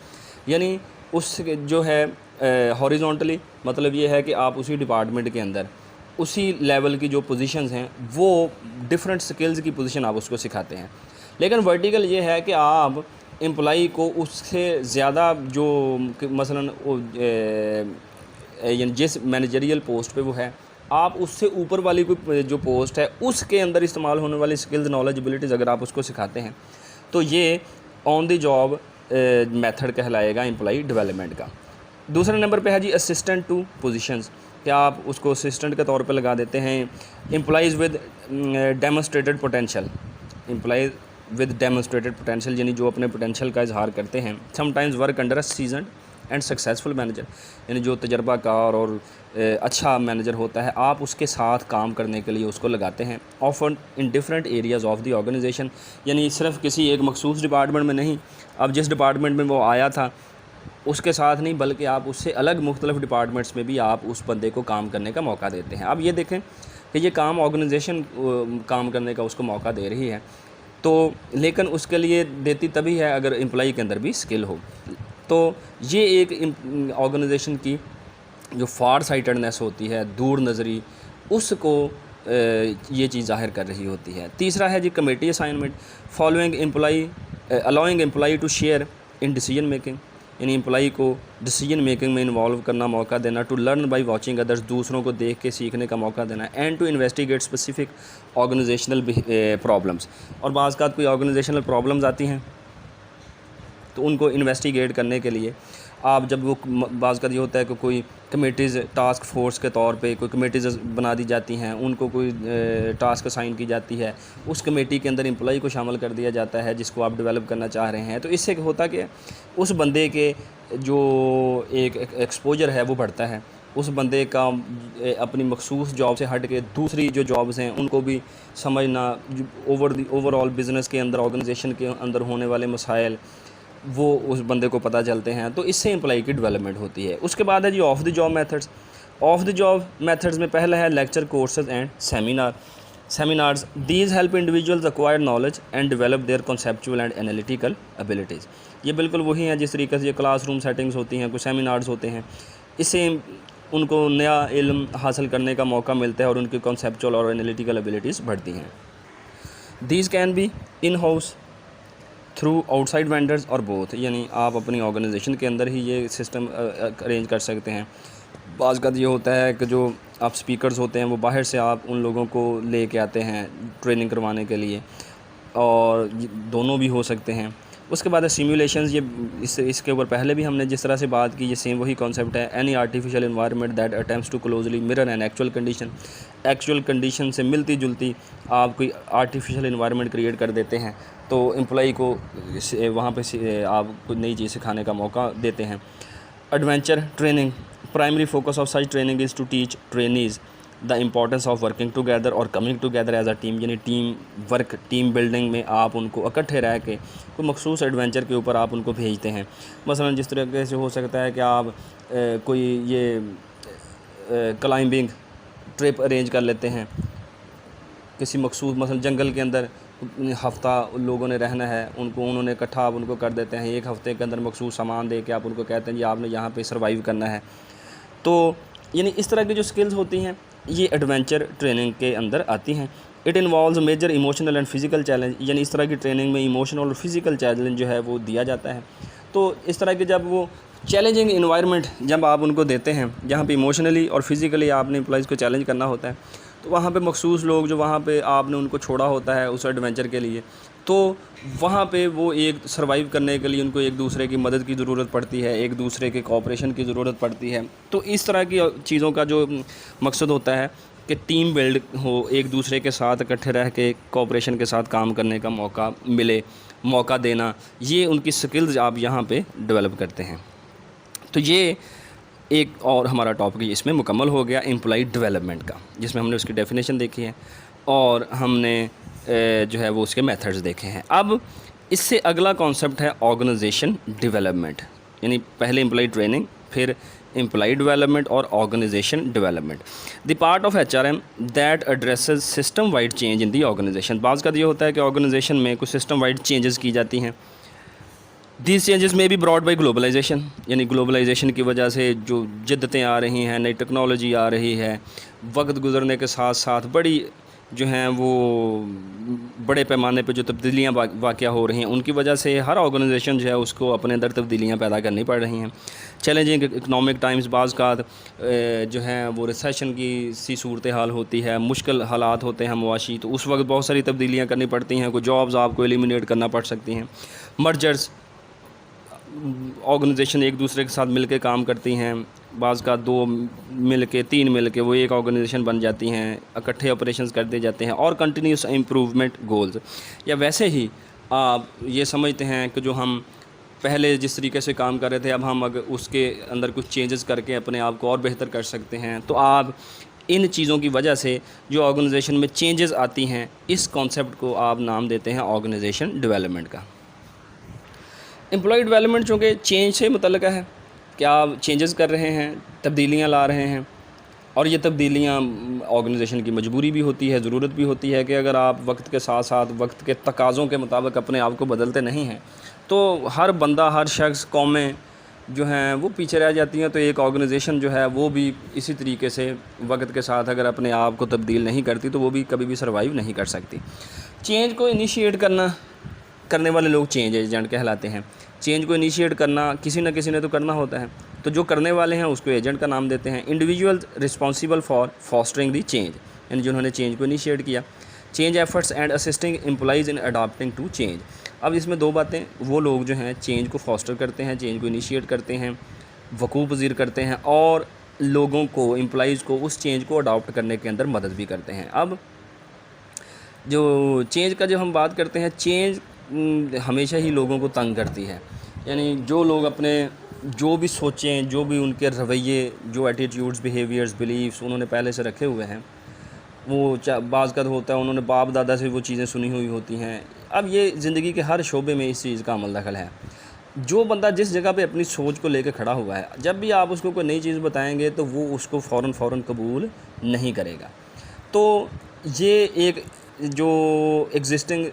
یعنی اس جو ہے ہاریزونٹلی مطلب یہ ہے کہ آپ اسی ڈپارٹمنٹ کے اندر اسی لیول کی جو پوزیشنز ہیں وہ ڈفرینٹ سکلز کی پوزیشن آپ اس کو سکھاتے ہیں. لیکن ورٹیکل یہ ہے کہ آپ امپلائی کو اس سے زیادہ جو مثلاً یعنی جس مینیجریل پوسٹ پہ وہ ہے، آپ اس سے اوپر والی کوئی جو پوسٹ ہے اس کے اندر استعمال ہونے والی سکلز نالج ابیلٹیز اگر آپ اس کو سکھاتے ہیں تو یہ آن دی جاب میتھڈ کہلائے گا امپلائی ڈیولپمنٹ کا. دوسرے نمبر پہ ہے جی اسسٹنٹ ٹو پوزیشنز، کہ آپ اس کو اسسٹنٹ کے طور پہ لگا دیتے ہیں. Employees with demonstrated potential. Employees with demonstrated potential یعنی جو اپنے پوٹینشیل کا اظہار کرتے ہیں. Some times work under a seasoned and successful manager, یعنی جو تجربہ کار اور اچھا مینیجر ہوتا ہے آپ اس کے ساتھ کام کرنے کے لیے اس کو لگاتے ہیں. Often in different areas of the organisation, یعنی صرف کسی ایک مخصوص ڈپارٹمنٹ میں نہیں، اب جس ڈپارٹمنٹ میں وہ آیا تھا اس کے ساتھ نہیں بلکہ آپ اس سے الگ مختلف ڈپارٹمنٹس میں بھی آپ اس بندے کو کام کرنے کا موقع دیتے ہیں. اب یہ دیکھیں کہ یہ کام آرگنائزیشن کام کرنے کا اس کو موقع دے رہی ہے، تو لیکن اس کے لیے دیتی تبھی ہے اگر امپلائی کے اندر بھی اسکل ہو. تو یہ ایک آرگنائزیشن کی جو فار سائٹڈنیس ہوتی ہے، دور نظری، اس کو یہ چیز ظاہر کر رہی ہوتی ہے. تیسرا ہے جی committee assignment. Following employee allowing employee to share in decision making, یعنی امپلائی کو ڈیسیجن میکنگ میں انوالو کرنا موقع دینا. To learn by watching others, دوسروں کو دیکھ کے سیکھنے کا موقع دینا. And to investigate specific organizational problems. اور بعض کا کوئی آرگنائزیشنل پرابلمز آتی ہیں تو ان کو انویسٹیگیٹ کرنے کے لیے آپ جب وہ بعض کا یہ ہوتا ہے کہ کوئی کمیٹیز ٹاسک فورس کے طور پہ کوئی کمیٹیز بنا دی جاتی ہیں، ان کو کوئی ٹاسک اسائن کی جاتی ہے، اس کمیٹی کے اندر امپلائی کو شامل کر دیا جاتا ہے جس کو آپ ڈیولپ کرنا چاہ رہے ہیں. تو اس سے ہوتا کہ اس بندے کے جو ایک ایکسپوجر ہے وہ بڑھتا ہے. اس بندے کا اپنی مخصوص جاب سے ہٹ کے دوسری جو جابز ہیں ان کو بھی سمجھنا، اوور آل بزنس کے اندر آرگنائزیشن کے اندر ہونے والے مسائل وہ اس بندے کو پتہ چلتے ہیں. تو اس سے امپلائی کی ڈیولپمنٹ ہوتی ہے. اس کے بعد ہے جی off the job methods. Off the job methods میں پہلا ہے lecture courses and seminars. These help individuals acquire knowledge and develop their conceptual and analytical abilities. یہ بالکل وہی ہیں جس طریقے سے یہ کلاس روم سیٹنگز ہوتی ہیں، کچھ سیمینارز ہوتے ہیں. اس سے ان کو نیا علم حاصل کرنے کا موقع ملتا ہے اور ان کی کنسیپچول اور انالیٹیکل ابیلٹیز بڑھتی ہیں. These can be in house through outside vendors اور بوتھ، یعنی آپ اپنی آرگنائزیشن کے اندر ہی یہ سسٹم ارینج کر سکتے ہیں. بعض کا یہ ہوتا ہے کہ جو آپ سپیکرز ہوتے ہیں وہ باہر سے آپ ان لوگوں کو لے کے آتے ہیں ٹریننگ کروانے کے لیے، اور دونوں بھی ہو سکتے ہیں. اس کے بعد ہے سیمولیشنز. یہ اس کے اوپر پہلے بھی ہم نے جس طرح سے بات کی، یہ سیم وہی کانسیپٹ ہے. Any artificial environment that attempts to closely mirror an actual condition. Actual condition سے ملتی جلتی آپ کوئی آرٹیفیشیل انوائرمنٹ کریٹ کر دیتے ہیں تو امپلائی کو وہاں پہ آپ کوئی نئی چیز سکھانے کا موقع دیتے ہیں. Adventure training. Primary focus of such training is to teach trainees the importance of working together اور coming together as a team, یعنی ٹیم ورک، ٹیم بلڈنگ میں آپ ان کو اکٹھے رہ کے کوئی مخصوص ایڈونچر کے اوپر آپ ان کو بھیجتے ہیں. مثلا جس طریقے سے ہو سکتا ہے کہ آپ کوئی یہ کلائمبنگ ٹرپ ارینج کر لیتے ہیں کسی مخصوص، مثلا جنگل کے اندر ہفتہ لوگوں نے رہنا ہے، انہوں نے اکٹھا آپ ان کو کر دیتے ہیں. ایک ہفتے کے اندر مخصوص سامان دے کے آپ ان کو کہتے ہیں جی آپ نے یہاں پہ سروائیو کرنا ہے. تو یعنی اس طرح کی جو سکلز ہوتی ہیں یہ ایڈونچر ٹریننگ کے اندر آتی ہیں. It involves major emotional and physical challenge, یعنی اس طرح کی ٹریننگ میں ایموشنل اور فزیکل چیلنج جو ہے وہ دیا جاتا ہے. تو اس طرح کے جب وہ چیلنجنگ انوائرمنٹ جب آپ ان کو دیتے ہیں جہاں پہ ایموشنلی اور فزیکلی آپ نے امپلائز کو چیلنج کرنا ہوتا ہے، تو وہاں پہ مخصوص لوگ جو وہاں پہ آپ نے ان کو چھوڑا ہوتا ہے اس ایڈونچر کے لیے، تو وہاں پہ وہ ایک سروائیو کرنے کے لیے ان کو ایک دوسرے کی مدد کی ضرورت پڑتی ہے، ایک دوسرے کے کوآپریشن کی ضرورت پڑتی ہے. تو اس طرح کی چیزوں کا جو مقصد ہوتا ہے کہ ٹیم بلڈ ہو، ایک دوسرے کے ساتھ اکٹھے رہ کے کوآپریشن کے ساتھ کام کرنے کا موقع ملے، موقع دینا، یہ ان کی سکلز آپ یہاں پہ ڈیولپ کرتے ہیں. تو یہ ایک اور ہمارا ٹاپک اس میں مکمل ہو گیا امپلائی ڈیولپمنٹ کا، جس میں ہم نے اس کی ڈیفینیشن دیکھی ہے اور ہم نے جو ہے وہ اس کے میتھڈز دیکھے ہیں. اب اس سے اگلا کانسیپٹ ہے آرگنائزیشن ڈیولپمنٹ، یعنی پہلے امپلائی ٹریننگ، پھر امپلائی ڈیولپمنٹ اور organisation development. The part of H R M that addresses system wide change in the organisation. بعض کا یہ ہوتا ہے کہ آرگنائزیشن میں کچھ سسٹم وائڈ چینجز کی جاتی ہیں. دیز چینجز میں بھی براڈ بائی گلوبلائزیشن، یعنی گلوبلائزیشن کی وجہ سے جو جدتیں آ رہی ہیں، نئی ٹیکنالوجی آ رہی ہے، وقت گزرنے کے ساتھ ساتھ بڑی جو ہیں وہ بڑے پیمانے پہ جو تبدیلیاں واقع ہو رہی ہیں، ان کی وجہ سے ہر آرگنائزیشن جو ہے اس کو اپنے اندر تبدیلیاں پیدا کرنی پڑ رہی ہیں. چیلنجنگ اکنامک ٹائمز، بعض کا جو ہیں وہ ریسیشن کی سی صورتحال ہوتی ہے، مشکل حالات ہوتے ہیں معاشی، تو اس وقت بہت ساری تبدیلیاں کرنی پڑتی ہیں. کوئی جابز آپ کو ایلیمینیٹ کرنا پڑ سکتی ہیں. مرجرز، آرگنائزیشن ایک دوسرے کے ساتھ مل کے کام کرتی ہیں، بعض کا 2 مل کے 3 مل کے وہ ایک آرگنائزیشن بن جاتی ہیں، اکٹھے آپریشنز کر دیے جاتے ہیں. اور کنٹینیوس امپروومنٹ گولز، یا ویسے ہی آپ یہ سمجھتے ہیں کہ جو ہم پہلے جس طریقے سے کام کر رہے تھے اب ہم اگر اس کے اندر کچھ چینجز کر کے اپنے آپ کو اور بہتر کر سکتے ہیں. تو آپ ان چیزوں کی وجہ سے جو آرگنائزیشن میں چینجز آتی ہیں، اس کانسیپٹ کو آپ نام دیتے ہیں آرگنائزیشن ڈیولپمنٹ کا. امپلائی ڈیولپمنٹ چونکہ چینج سے متعلقہ ہے کہ آپ چینجز کر رہے ہیں، تبدیلیاں لا رہے ہیں، اور یہ تبدیلیاں آرگنائزیشن کی مجبوری بھی ہوتی ہے، ضرورت بھی ہوتی ہے کہ اگر آپ وقت کے ساتھ ساتھ وقت کے تقاضوں کے مطابق اپنے آپ کو بدلتے نہیں ہیں تو ہر بندہ، ہر شخص، قومیں جو ہیں وہ پیچھے رہ جاتی ہیں. تو ایک آرگنائزیشن جو ہے وہ بھی اسی طریقے سے وقت کے ساتھ اگر اپنے آپ کو تبدیل نہیں کرتی تو وہ بھی کبھی بھی سروائیو نہیں کر سکتی. چینج کو انیشیٹ کرنے والے لوگ چینج ایجنٹ کہلاتے ہیں. چینج کو انیشیٹ کرنا کسی نہ کسی نے تو کرنا ہوتا ہے، تو جو کرنے والے ہیں اس کو ایجنٹ کا نام دیتے ہیں. Individual responsible for fostering the change, یعنی جنہوں نے چینج کو انیشیٹ کیا. Change efforts and assisting employees in adapting to change. اب اس میں 2 باتیں، وہ لوگ جو ہیں چینج کو فاسٹر کرتے ہیں، چینج کو انیشیٹ کرتے ہیں، وقوع پذیر کرتے ہیں، اور لوگوں کو، امپلائیز کو اس چینج کو اڈاپٹ کرنے کے اندر مدد بھی کرتے ہیں. اب جو چینج کا جب ہم بات کرتے ہیں، چینج ہمیشہ ہی لوگوں کو تنگ کرتی ہے. یعنی جو لوگ اپنے جو بھی سوچیں، جو بھی ان کے رویے، جو ایٹیٹیوڈز، بیہیویئرز، بلیفس انہوں نے پہلے سے رکھے ہوئے ہیں، وہ بعض کا ہوتا ہے انہوں نے باپ دادا سے وہ چیزیں سنی ہوئی ہوتی ہیں. اب یہ زندگی کے ہر شعبے میں اس چیز کا عمل دخل ہے. جو بندہ جس جگہ پہ اپنی سوچ کو لے کے کھڑا ہوا ہے، جب بھی آپ اس کو کوئی نئی چیز بتائیں گے تو وہ اس کو فوراً قبول نہیں کرے گا. تو یہ ایک جو ایگزسٹنگ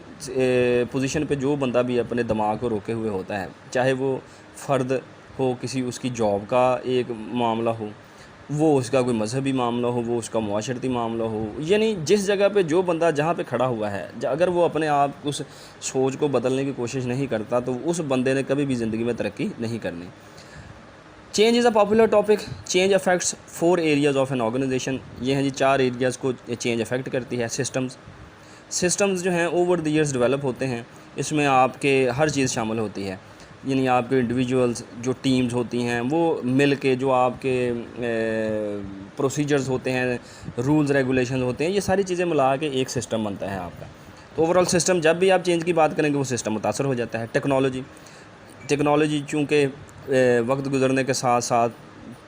پوزیشن پہ جو بندہ بھی اپنے دماغ کو روکے ہوئے ہوتا ہے، چاہے وہ فرد ہو، کسی اس کی جاب کا ایک معاملہ ہو، وہ اس کا کوئی مذہبی معاملہ ہو، وہ اس کا معاشرتی معاملہ ہو، یعنی جس جگہ پہ جو بندہ جہاں پہ کھڑا ہوا ہے، اگر وہ اپنے آپ اس سوچ کو بدلنے کی کوشش نہیں کرتا تو اس بندے نے کبھی بھی زندگی میں ترقی نہیں کرنی. Change is a popular topic. Change affects 4 areas of an organisation. یہ ہیں جی 4 ایریاز کو چینج افیکٹ کرتی ہے. سسٹمز جو ہیں اوور دی ایئرز ڈیولپ ہوتے ہیں. اس میں آپ کے ہر چیز شامل ہوتی ہے، یعنی آپ کے انڈیویجولز، جو ٹیمز ہوتی ہیں وہ مل کے جو آپ کے پروسیجرز ہوتے ہیں، رولز ریگولیشنز ہوتے ہیں، یہ ساری چیزیں ملا کے ایک سسٹم بنتا ہے آپ کا. تو اوور آل سسٹم، جب بھی آپ چینج کی بات کریں گے وہ سسٹم متاثر ہو جاتا ہے. ٹیکنالوجی چونکہ وقت گزرنے کے ساتھ ساتھ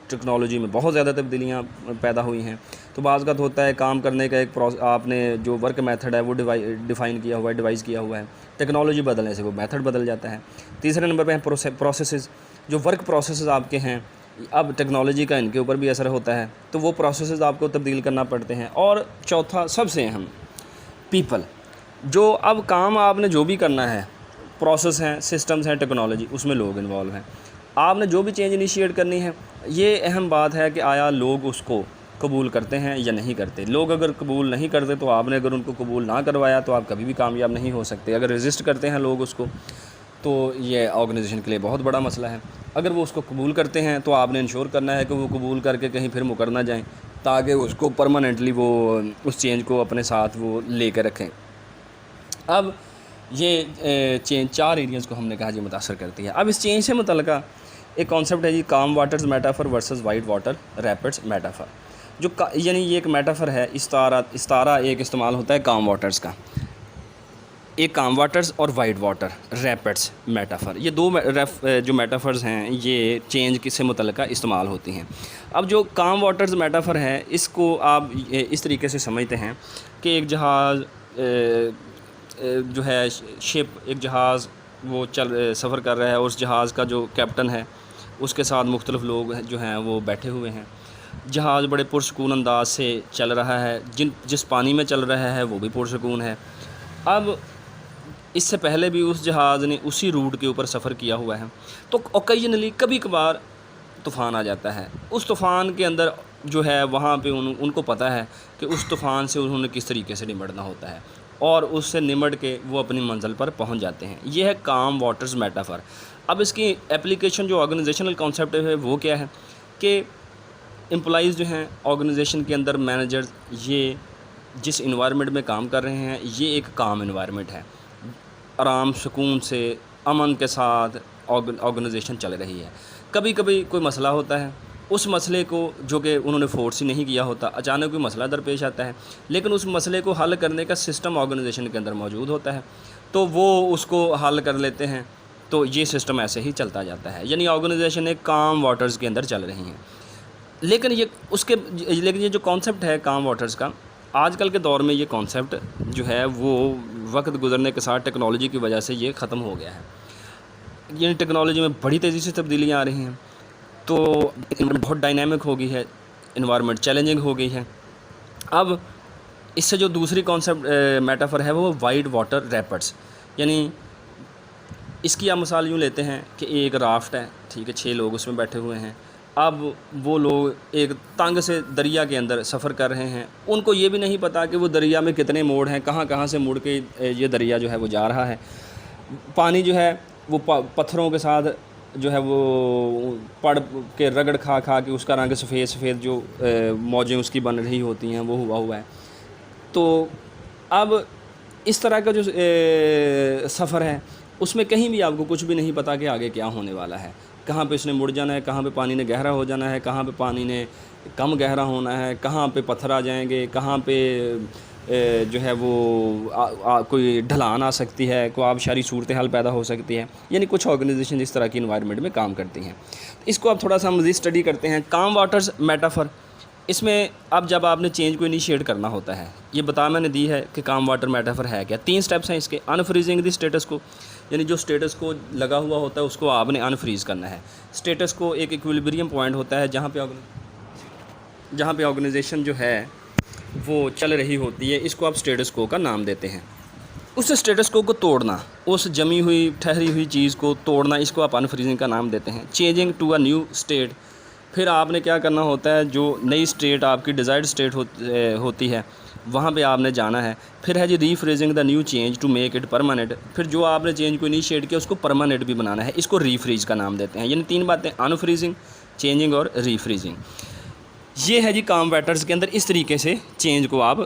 ٹیکنالوجی میں بہت زیادہ تبدیلیاں پیدا ہوئی ہیں، تو بعض کا ہوتا ہے کام کرنے کا ایک آپ نے جو ورک میتھڈ ہے وہ ڈیفائن کیا ہوا ہے، ڈیوائز کیا ہوا ہے. ٹیکنالوجی بدلنے سے وہ میتھڈ بدل جاتا ہے. تیسرے نمبر پہ ہیں پروسیسز. جو ورک پروسیسز آپ کے ہیں، اب ٹیکنالوجی کا ان کے اوپر بھی اثر ہوتا ہے، تو وہ پروسیسز آپ کو تبدیل کرنا پڑتے ہیں. اور چوتھا سب سے اہم، پیپل. جو اب کام آپ نے جو بھی کرنا ہے، پروسیس ہیں، سسٹمز ہیں، ٹیکنالوجی، اس میں لوگ انوالو ہیں. آپ نے جو بھی چینج انیشیٹ کرنی ہے، یہ اہم بات ہے کہ آیا لوگ اس کو قبول کرتے ہیں یا نہیں کرتے. لوگ اگر قبول نہیں کرتے تو آپ نے اگر ان کو قبول نہ کروایا تو آپ کبھی بھی کامیاب نہیں ہو سکتے. اگر ریزسٹ کرتے ہیں لوگ اس کو تو یہ آرگنائزیشن کے لیے بہت بڑا مسئلہ ہے. اگر وہ اس کو قبول کرتے ہیں تو آپ نے انشور کرنا ہے کہ وہ قبول کر کے کہیں پھر مکر نہ جائیں, تاکہ اس کو پرماننٹلی وہ اس چینج کو اپنے ساتھ وہ لے کے رکھیں. اب یہ چینج 4 ایریاز کو ہم نے کہا جی متاثر کرتی ہے. اب اس چینج سے متعلقہ ایک کانسیپٹ ہے جی calm waters metaphor versus white water rapids metaphor. جو یعنی یہ ایک میٹافر ہے, استعارہ ایک استعمال ہوتا ہے کام واٹرز کا. ایک کام واٹرز اور وائٹ واٹر ریپڈس میٹافر, یہ دو جو میٹافرز ہیں یہ چینج سے متعلقہ استعمال ہوتی ہیں. اب جو کام واٹرز میٹافر ہے اس کو آپ اس طریقے سے سمجھتے ہیں کہ ایک جہاز جو ہے شپ, ایک جہاز وہ سفر کر رہا ہے, اور اس جہاز کا جو کیپٹن ہے اس کے ساتھ مختلف لوگ جو ہیں وہ بیٹھے ہوئے ہیں. جہاز بڑے پرسکون انداز سے چل رہا ہے, جس پانی میں چل رہا ہے وہ بھی پرسکون ہے. اب اس سے پہلے بھی اس جہاز نے اسی روٹ کے اوپر سفر کیا ہوا ہے, تو اوکیجنلی کبھی کبھار طوفان آ جاتا ہے. اس طوفان کے اندر جو ہے وہاں پہ ان کو پتہ ہے کہ اس طوفان سے انہوں نے کس طریقے سے نمٹنا ہوتا ہے, اور اس سے نمٹ کے وہ اپنی منزل پر پہنچ جاتے ہیں. یہ ہے کام واٹرز میٹافر. اب اس کی اپلیکیشن جو آرگنائزیشنل کانسیپٹ ہے وہ کیا ہے کہ امپلائیز جو ہیں آرگنائزیشن کے اندر, مینیجرز, یہ جس انوائرمنٹ میں کام کر رہے ہیں یہ ایک کام انوائرمنٹ ہے. آرام سکون سے امن کے ساتھ آرگنائزیشن چل رہی ہے. کبھی کبھی کوئی مسئلہ ہوتا ہے, اس مسئلے کو جو کہ انہوں نے فورس ہی نہیں کیا ہوتا, اچانک کوئی مسئلہ درپیش آتا ہے, لیکن اس مسئلے کو حل کرنے کا سسٹم آرگنائزیشن کے اندر موجود ہوتا ہے, تو وہ اس کو حل کر لیتے ہیں. تو یہ سسٹم ایسے ہی چلتا جاتا ہے, یعنی آرگنائزیشن ایک کام واٹرز کے اندر چل رہی ہیں. لیکن یہ جو کانسیپٹ ہے کام واٹرز کا, آج کل کے دور میں یہ کانسیپٹ جو ہے وہ وقت گزرنے کے ساتھ ٹیکنالوجی کی وجہ سے یہ ختم ہو گیا ہے. یعنی ٹیکنالوجی میں بڑی تیزی سے تبدیلیاں آ رہی ہیں, تو بہت ڈائنامک ہو گئی ہے, انوائرمنٹ چیلنجنگ ہو گئی ہے. اب اس سے جو دوسری کانسیپٹ میٹافر ہے وہ وائٹ واٹر ریپڈس. یعنی اس کی آپ مثال یوں لیتے ہیں کہ ایک رافٹ ہے, ٹھیک ہے, 6 لوگ اس میں بیٹھے ہوئے ہیں. اب وہ لوگ ایک تنگ سے دریا کے اندر سفر کر رہے ہیں. ان کو یہ بھی نہیں پتہ کہ وہ دریا میں کتنے موڑ ہیں, کہاں سے مڑ کے یہ دریا جو ہے وہ جا رہا ہے. پانی جو ہے وہ پتھروں کے ساتھ جو ہے وہ پڑ کے رگڑ کھا کے اس کا رنگ سفید جو موجیں اس کی بن رہی ہوتی ہیں وہ ہوا ہے. تو اب اس طرح کا جو سفر ہے اس میں کہیں بھی آپ کو کچھ بھی نہیں پتہ کہ آگے کیا ہونے والا ہے, کہاں پہ اس نے مڑ جانا ہے, کہاں پہ پانی نے گہرا ہو جانا ہے, کہاں پہ پانی نے کم گہرا ہونا ہے, کہاں پہ پتھر آ جائیں گے, کہاں پہ جو ہے وہ کوئی ڈھلان آ سکتی ہے, کوئی آبشاری صورتحال پیدا ہو سکتی ہے. یعنی کچھ آرگنائزیشن اس طرح کی انوائرمنٹ میں کام کرتی ہیں. اس کو اب تھوڑا سا مزید اسٹڈی کرتے ہیں. کام واٹرز میٹافر, اس میں اب جب آپ نے چینج کو انیشیٹ کرنا ہوتا ہے, یہ میں نے دی ہے کہ کام واٹر میٹافر ہے کیا. 3 سٹیپس ہیں اس کے. انفریزنگ دی اسٹیٹس کو, یعنی جو اسٹیٹس کو لگا ہوا ہوتا ہے اس کو آپ نے انفریز کرنا ہے. اسٹیٹس کو ایک ایکویلیبریم پوائنٹ ہوتا ہے جہاں پہ آرگنائزیشن جو ہے وہ چل رہی ہوتی ہے, اس کو آپ اسٹیٹس کو کا نام دیتے ہیں. اس اسٹیٹس کو توڑنا, اس جمی ہوئی ٹھہری ہوئی چیز کو توڑنا, اس کو آپ انفریزنگ کا نام دیتے ہیں. Changing to a new state, پھر آپ نے کیا کرنا ہوتا ہے, جو نئی اسٹیٹ آپ کی ڈیزائرڈ اسٹیٹ ہوتی ہے وہاں پہ آپ نے جانا ہے. پھر ہے جی refreezing the new change to make it permanent, پھر جو آپ نے چینج کو انیشیٹ کیا اس کو پرماننٹ بھی بنانا ہے, اس کو ری فریز کا نام دیتے ہیں. یعنی 3 باتیں, انفریزنگ, چینجنگ اور ری فریزنگ. یہ ہے جی کام واٹرز کے اندر اس طریقے سے چینج کو آپ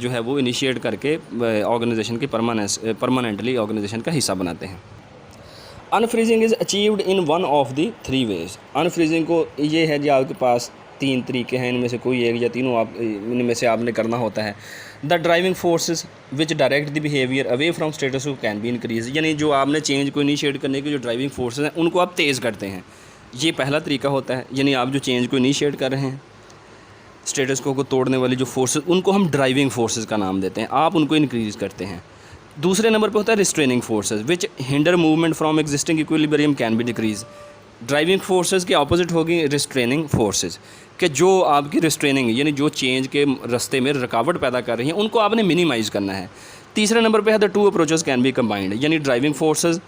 جو ہے وہ انیشیٹ کر کے آرگنائزیشن کی پرماننٹلی آرگنائزیشن کا حصہ بناتے ہیں. Unfreezing is achieved in one of the 3 ways. Unfreezing کو یہ ہے جی آپ کے پاس 3 طریقے ہیں, ان میں سے کوئی ایک یا تینوں ان میں سے آپ نے کرنا ہوتا ہے. The driving forces which direct the behaviour away from status can be increase, یعنی جو آپ نے چینج کو انیشیٹ کرنے کی جو ڈرائیونگ فورسز ہیں ان کو آپ تیز کرتے ہیں. یہ پہلا طریقہ ہوتا ہے. یعنی آپ جو چینج کو انیشیٹ کر رہے ہیں, اسٹیٹس کو توڑنے والی جو فورسز, ان کو ہم ڈرائیونگ فورسز کا نام دیتے ہیں, آپ ان کو انکریز کرتے ہیں. دوسرے نمبر پہ ہوتا ہے restraining forces which hinder movement from existing equilibrium can be decrease. Driving forces کے اپوزٹ ہوگی ریسٹریننگ فورسز, کہ جو آپ کی ریسٹریننگ یعنی جو چینج کے رستے میں رکاوٹ پیدا کر رہی ہیں ان کو آپ نے منیمائز کرنا ہے. تیسرے نمبر پہ ہے دا 2 اپروچز کین بی کمبائنڈ, یعنی ڈرائیونگ فورسز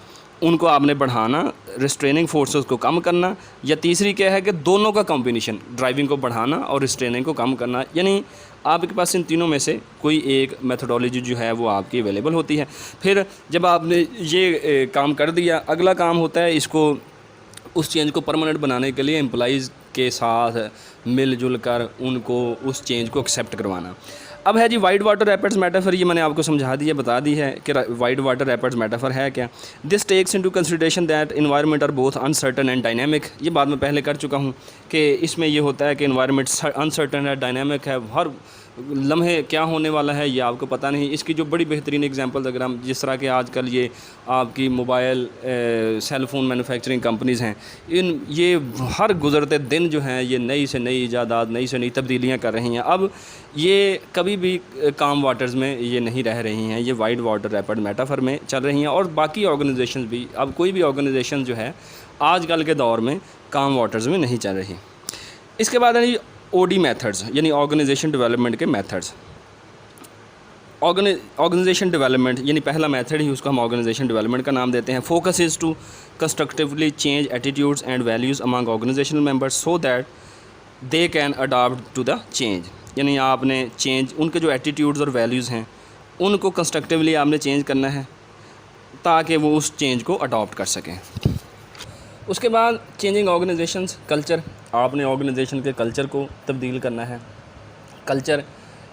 ان کو آپ نے بڑھانا، ریسٹریننگ فورسز کو کم کرنا، یا تیسری کیا ہے کہ دونوں کا کمبینیشن، ڈرائیونگ کو بڑھانا اور ریسٹریننگ کو کم کرنا، یعنی آپ کے پاس ان تینوں میں سے کوئی ایک میتھڈولوجی جو ہے وہ آپ کی اویلیبل ہوتی ہے۔ پھر جب آپ نے یہ کام کر دیا، اگلا کام ہوتا ہے اس چینج کو پرماننٹ بنانے کے لیے امپلائیز کے ساتھ مل جل کر ان کو اس چینج کو ایکسیپٹ کروانا۔ اب ہے جی وائٹ واٹر ریپڈز میٹافر، یہ میں نے آپ کو سمجھا دیا، بتا دی ہے کہ وائٹ واٹر ریپڈز میٹافر ہے کیا۔ This takes into consideration that environment are both uncertain and dynamic, یہ بات میں پہلے کر چکا ہوں کہ اس میں یہ ہوتا ہے کہ انوائرمنٹ انسرٹن ہے، ڈائنامک ہے، ہر لمحے کیا ہونے والا ہے یہ آپ کو پتہ نہیں۔ اس کی جو بڑی بہترین ایگزامپل اگر ہم جس طرح کہ آج کل یہ آپ کی mobile cell phone manufacturing companies ہیں، یہ ہر گزرتے دن جو ہیں یہ نئی سے نئی ایجادات، نئی سے نئی تبدیلیاں کر رہی ہیں۔ اب یہ کبھی بھی کام واٹرز میں یہ نہیں رہ رہی ہیں، یہ وائٹ واٹر ریپڈ میٹافر میں چل رہی ہیں، اور باقی آرگنائزیشنز بھی، اب کوئی بھی آرگنائزیشن جو ہے آج کل کے دور میں کام واٹرز میں نہیں چل رہی۔ اس کے بعد ہے او ڈی میتھڈز، یعنی آرگنائزیشن ڈیولپمنٹ کے میتھڈز۔ آرگنائزیشن ڈیولپمنٹ یعنی پہلا میتھڈ ہی اس کو ہم آرگنائزیشن ڈیولپمنٹ کا نام دیتے ہیں۔ Focus is to constructively change attitudes and values among organisational members so that they can adapt to the change, یعنی آپ نے چینج، ان کے جو ایٹیٹیوڈز اور ویلیوز ہیں ان کو کنسٹرکٹیولی آپ نے چینج کرنا ہے تاکہ وہ اس چینج کو اڈاپٹ کر سکیں۔ اس کے بعد چینجنگ آرگنائزیشنز کلچر، آپ نے آرگنائزیشن کے کلچر کو تبدیل کرنا ہے۔ کلچر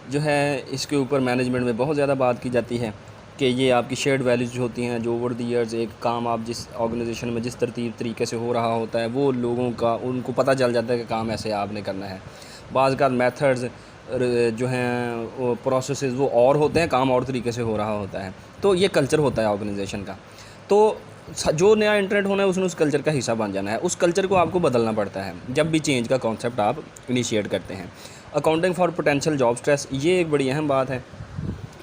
جو ہے اس کے اوپر مینجمنٹ میں بہت زیادہ بات کی جاتی ہے کہ یہ آپ کی شیئرڈ ویلیوز جو ہوتی ہیں، جو اوور دی ایئرز ایک کام آپ جس آرگنائزیشن میں جس ترتیب طریقے سے ہو رہا ہوتا ہے وہ لوگوں کا ان کو پتہ چل جاتا ہے کہ کام ایسے آپ نے کرنا ہے۔ بعض کا میتھڈز جو ہیں پروسیسز وہ اور ہوتے ہیں، کام اور طریقے سے ہو رہا ہوتا ہے، تو یہ کلچر ہوتا ہے آرگنائزیشن کا۔ تو جو نیا انٹرنٹ ہونا ہے اس نے اس کلچر کا حصہ بن جانا ہے، اس کلچر کو آپ کو بدلنا پڑتا ہے جب بھی چینج کا کانسیپٹ آپ انیشیٹ کرتے ہیں۔ Accounting for potential job stress, یہ ایک بڑی اہم بات ہے۔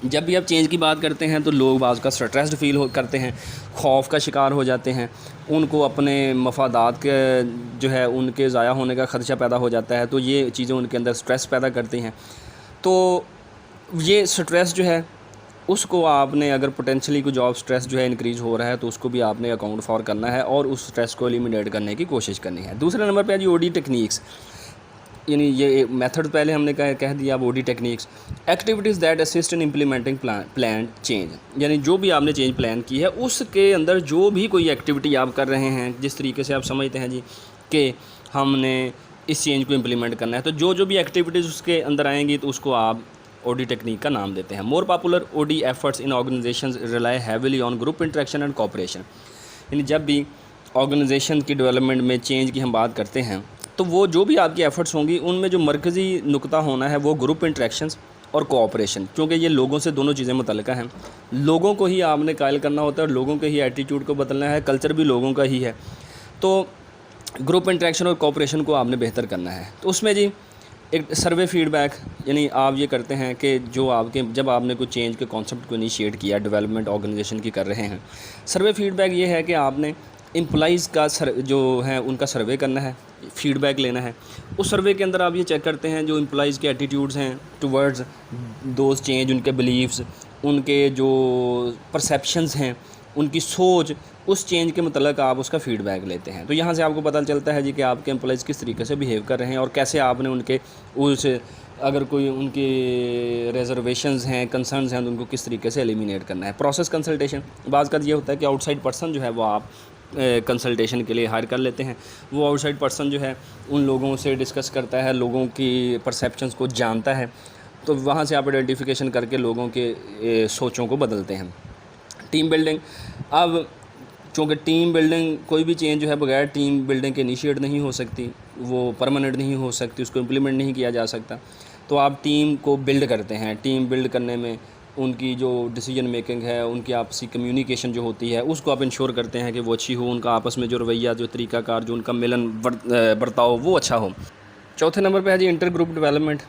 جب بھی آپ چینج کی بات کرتے ہیں تو لوگ بعض کا سٹریسڈ فیل کرتے ہیں، خوف کا شکار ہو جاتے ہیں، ان کو اپنے مفادات کے جو ہے ان کے ضائع ہونے کا خدشہ پیدا ہو جاتا ہے، تو یہ چیزیں ان کے اندر سٹریس پیدا کرتی ہیں۔ تو یہ سٹریس جو ہے اس کو آپ نے اگر پوٹینشلی کوئی جاب سٹریس جو ہے انکریز ہو رہا ہے تو اس کو بھی آپ نے اکاؤنٹ فار کرنا ہے اور اس سٹریس کو ایلیمینیٹ کرنے کی کوشش کرنی ہے۔ دوسرے نمبر پہ جی او ڈی ٹیکنیکس، یعنی یہ میتھڈ پہلے ہم نے کہہ دیا اب O D techniques, activities that assist in implementing plan change, یعنی جو بھی آپ نے چینج پلان کی ہے اس کے اندر جو بھی کوئی ایکٹیویٹی آپ کر رہے ہیں، جس طریقے سے آپ سمجھتے ہیں جی کہ ہم نے اس چینج کو امپلیمنٹ کرنا ہے، تو جو بھی ایکٹیویٹیز اس کے اندر آئیں گی تو اس کو آپ او ڈی ٹیکنیک کا نام دیتے ہیں۔ More popular O D efforts in organisations rely heavily on group interaction and cooperation, یعنی جب بھی آرگنائزیشن کی ڈیولپمنٹ میں چینج کی ہم بات کرتے ہیں تو وہ جو بھی آپ کی ایفرٹس ہوں گی ان میں جو مرکزی نقطہ ہونا ہے وہ گروپ انٹریکشنز اور کوآپریشن، کیونکہ یہ لوگوں سے دونوں چیزیں متعلقہ ہیں۔ لوگوں کو ہی آپ نے قائل کرنا ہوتا ہے اور لوگوں کے ہی ایٹیٹیوڈ کو بدلنا ہے، کلچر بھی لوگوں کا ہی ہے، تو گروپ انٹریکشن اور کوآپریشن کو آپ نے بہتر کرنا ہے۔ تو اس میں جی ایک سروے فیڈ بیک، یعنی آپ یہ کرتے ہیں کہ جب آپ نے کوئی چینج کے کانسیپٹ کو انیشیٹ کیا، ڈیولپمنٹ آرگنائزیشن کی کر رہے ہیں، سروے فیڈ بیک یہ ہے کہ آپ نے امپلائیز کا جو ہے ان کا سروے کرنا ہے، فیڈ بیک لینا ہے۔ اس سروے کے اندر آپ یہ چیک کرتے ہیں جو امپلائیز کے ایٹیٹیوڈز ہیں ٹورڈز دوز چینج، ان کے بلیفز، ان کے جو پرسیپشنز ہیں، ان کی سوچ، اس چینج کے متعلق آپ اس کا فیڈ بیک لیتے ہیں۔ تو یہاں سے آپ کو پتہ چلتا ہے جی کہ آپ کے امپلائیز کس طریقے سے بیہیو کر رہے ہیں اور کیسے آپ نے ان کے اگر کوئی ان کی ریزرویشنز ہیں، کنسرنز ہیں تو ان کو کس طریقے سے ایلیمینیٹ کرنا ہے۔ پروسیس کنسلٹیشن، بعض کا یہ ہوتا ہے کہ آؤٹ سائڈ پرسن جو ہے وہ آپ کنسلٹیشن کے لیے ہائر کر لیتے ہیں، وہ آؤٹ سائڈ پرسن جو ہے ان لوگوں سے ڈسکس کرتا ہے، لوگوں کی پرسیپشنز کو جانتا ہے، تو وہاں سے آپ آئیڈینٹیفیکیشن کر کے لوگوں کے سوچوں کو بدلتے ہیں۔ ٹیم بلڈنگ، اب چونکہ ٹیم بلڈنگ کوئی بھی چینج جو ہے بغیر ٹیم بلڈنگ کے انیشیٹ نہیں ہو سکتی، وہ پرماننٹ نہیں ہو سکتی، اس کو امپلیمنٹ نہیں کیا جا سکتا، تو آپ ٹیم کو بلڈ کرتے ہیں۔ ٹیم بلڈ کرنے میں ان کی جو ڈیسیجن میکنگ ہے، ان کی آپسی کمیونیکیشن جو ہوتی ہے اس کو آپ انشور کرتے ہیں کہ وہ اچھی ہو، ان کا آپس میں جو رویہ، جو طریقہ کار، جو ان کا ملن برتاؤ وہ اچھا ہو۔ چوتھے نمبر پہ ہے جی انٹر گروپ ڈیولپمنٹ۔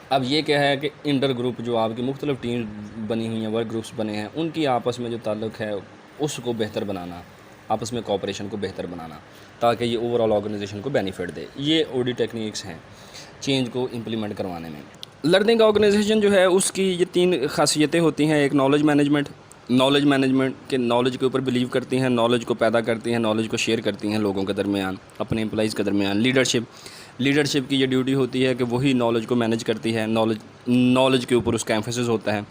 اب یہ کیا ہے کہ انٹر گروپ جو آپ کی مختلف ٹیم بنی ہوئی ہیں، ورک گروپس بنے ہیں، ان کی آپس میں جو تعلق ہے اس کو بہتر بنانا، آپس میں کوآپریشن کو بہتر بنانا تاکہ یہ اوور آل آرگنائزیشن کو بینیفٹ دے، یہ او ڈی ٹیکنیکس ہیں چینج کو امپلیمنٹ کروانے میں۔ لرننگ آرگنائزیشن جو ہے اس کی یہ 3 خاصیتیں ہوتی ہیں، ایک نالج مینجمنٹ، نالج مینجمنٹ کے نالج کے اوپر بلیو کرتی ہیں، نالج کو پیدا کرتی ہیں، نالج کو شیئر کرتی ہیں لوگوں کے درمیان، اپنے امپلائیز کے درمیان۔ لیڈرشپ کی یہ ڈیوٹی ہوتی ہے کہ وہی نالج کو مینیج کرتی ہے، نالج کے اوپر اس کا ایمفیسس ہوتا ہے،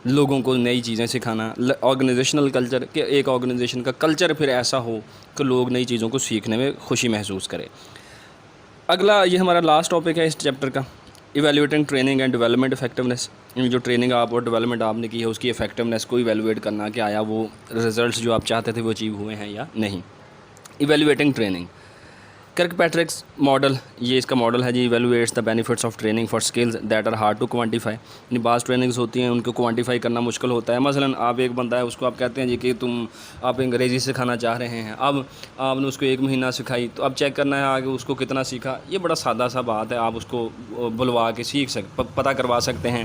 لوگوں کو نئی چیزیں سکھانا۔ آرگنائزیشنل کلچر، کہ ایک آرگنائزیشن کا کلچر پھر ایسا ہو کہ لوگ نئی چیزوں کو سیکھنے میں خوشی محسوس کرے۔ اگلا یہ ہمارا لاسٹ ٹاپک ہے اس چیپٹر کا، evaluating training and development effectiveness. جو ٹریننگ آپ اور ڈیولپمنٹ آپ نے کی ہے اس کی افیکٹونیس کو ایویلیویٹ کرنا کہ آیا وہ رزلٹس جو آپ چاہتے تھے وہ اچیو ہوئے ہیں یا نہیں۔ Evaluating training, Kirkpatrick's model, یہ اس کا ماڈل ہے جی، evaluates the benefits of training for skills that are hard to quantify. یعنی بعض ٹریننگز ہوتی ہیں ان کو کوانٹیفائی کرنا مشکل ہوتا ہے۔ مثلاً آپ ایک بندہ ہے، اس کو آپ کہتے ہیں جی کہ آپ انگریزی سکھانا چاہ رہے ہیں، اب آپ نے اس کو 1 مہینہ سکھائی، تو اب چیک کرنا ہے آگے اس کو کتنا سیکھا۔ یہ بڑا سادہ سا بات ہے، آپ اس کو بلوا کے پتہ کروا سکتے ہیں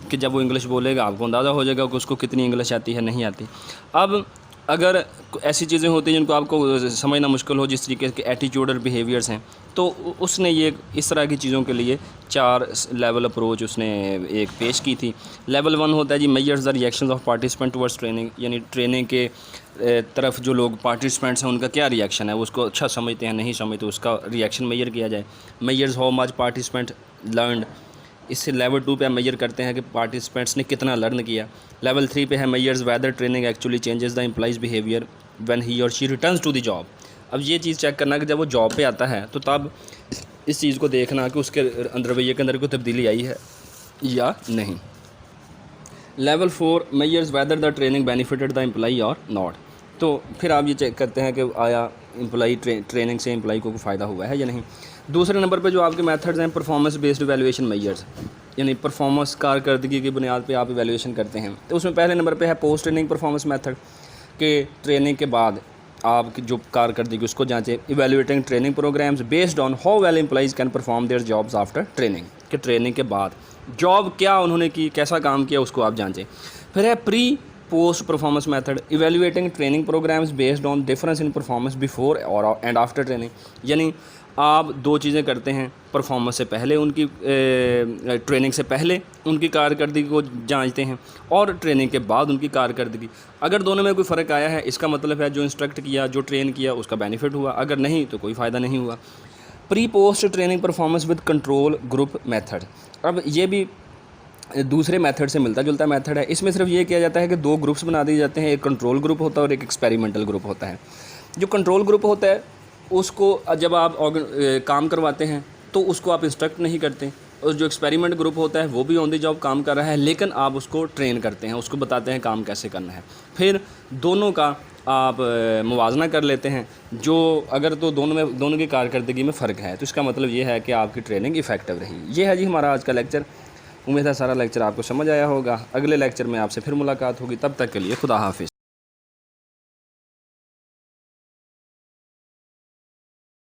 کہ جب وہ انگلش بولے گا آپ کو اندازہ ہو جائے گا کہ اس کو کتنی انگلش آتی ہے نہیں آتی۔ اب اگر ایسی چیزیں ہوتی ہیں جن کو آپ کو سمجھنا مشکل ہو، جس طریقے کے ایٹیٹیوڈ اور بیہیویئرس ہیں، تو اس نے یہ اس طرح کی چیزوں کے لیے 4 لیول اپروچ اس نے ایک پیش کی تھی۔ لیول 1 ہوتا ہے جی measures the reactions of participant towards training, یعنی ٹریننگ کے طرف جو لوگ پارٹیسپینٹس ہیں ان کا کیا ریئیکشن ہے، وہ اس کو اچھا سمجھتے ہیں نہیں سمجھتے، اس کا ریئیکشن میئر کیا جائے۔ Measures how much participant learned, اس سے لیول 2 پہ ہم میئر کرتے ہیں کہ پارٹیسپینٹس نے کتنا لرن کیا۔ لیول 3 پہ ہے measures weather training actually changes the employees behaviour when he اور شی ریٹرنز ٹو دی جاب۔ اب یہ چیز چیک کرنا کہ جب وہ جاب پہ آتا ہے تو تب اس چیز کو دیکھنا کہ اس کے رویے کے اندر کوئی تبدیلی آئی ہے یا نہیں۔ Level 4 measures whether the training benefited the employee or not, تو پھر آپ یہ چیک کرتے ہیں کہ آیا امپلائی ٹریننگ سے امپلائی کو کوئی فائدہ ہوا ہے یا نہیں۔ دوسرے نمبر پہ جو آپ کے میتھڈز ہیں پرفارمنس بیسڈ ایویلیویشن میئرز، یعنی پرفارمنس کارکردگی کی بنیاد پہ آپ ایویلیویشن کرتے ہیں۔ تو اس میں پہلے نمبر پہ ہے پوسٹ ٹریننگ پرفارمنس میتھڈ، کہ ٹریننگ کے بعد آپ کی جو کارکردگی اس کو جانچیں۔ Evaluating training programs based on how well employees can perform their jobs after training, کہ ٹریننگ کے بعد جاب کیا انہوں نے کی، کیسا کام کیا، اس کو آپ جانچیں۔ پھر ہے pre post performance method, evaluating training programs based on difference in performance before اور اینڈ آفٹر ٹریننگ، یعنی آپ 2 چیزیں کرتے ہیں، پرفارمنس سے پہلے ان کی ٹریننگ سے پہلے ان کی کارکردگی کو جانچتے ہیں اور ٹریننگ کے بعد ان کی کارکردگی۔ اگر دونوں میں کوئی فرق آیا ہے اس کا مطلب ہے جو انسٹرکٹ کیا، جو ٹرین کیا اس کا بینیفٹ ہوا، اگر نہیں تو کوئی فائدہ نہیں ہوا۔ Pre post training performance with control group method, اب یہ بھی دوسرے میتھڈ سے ملتا جلتا میتھڈ ہے۔ اس میں صرف یہ کیا جاتا ہے کہ 2 گروپس بنا دیے جاتے ہیں، ایک کنٹرول گروپ ہوتا ہے اور ایک ایکسپیریمنٹل گروپ ہوتا ہے۔ جو کنٹرول گروپ ہوتا ہے اس کو جب آپ کام کرواتے ہیں تو اس کو آپ انسٹرکٹ نہیں کرتے، اور جو ایکسپیریمنٹ گروپ ہوتا ہے وہ بھی آن دی جاب کام کر رہا ہے لیکن آپ اس کو ٹرین کرتے ہیں، اس کو بتاتے ہیں کام کیسے کرنا ہے۔ پھر دونوں کا آپ موازنہ کر لیتے ہیں، جو اگر تو دونوں کی کارکردگی میں فرق ہے تو اس کا مطلب یہ ہے کہ آپ کی ٹریننگ افیکٹو رہی۔ یہ ہے جی ہمارا آج کا لیکچر، امید ہے سارا لیکچر آپ کو سمجھ آیا ہوگا۔ اگلے لیکچر میں آپ سے پھر ملاقات ہوگی، تب تک کے لیے خدا حافظ۔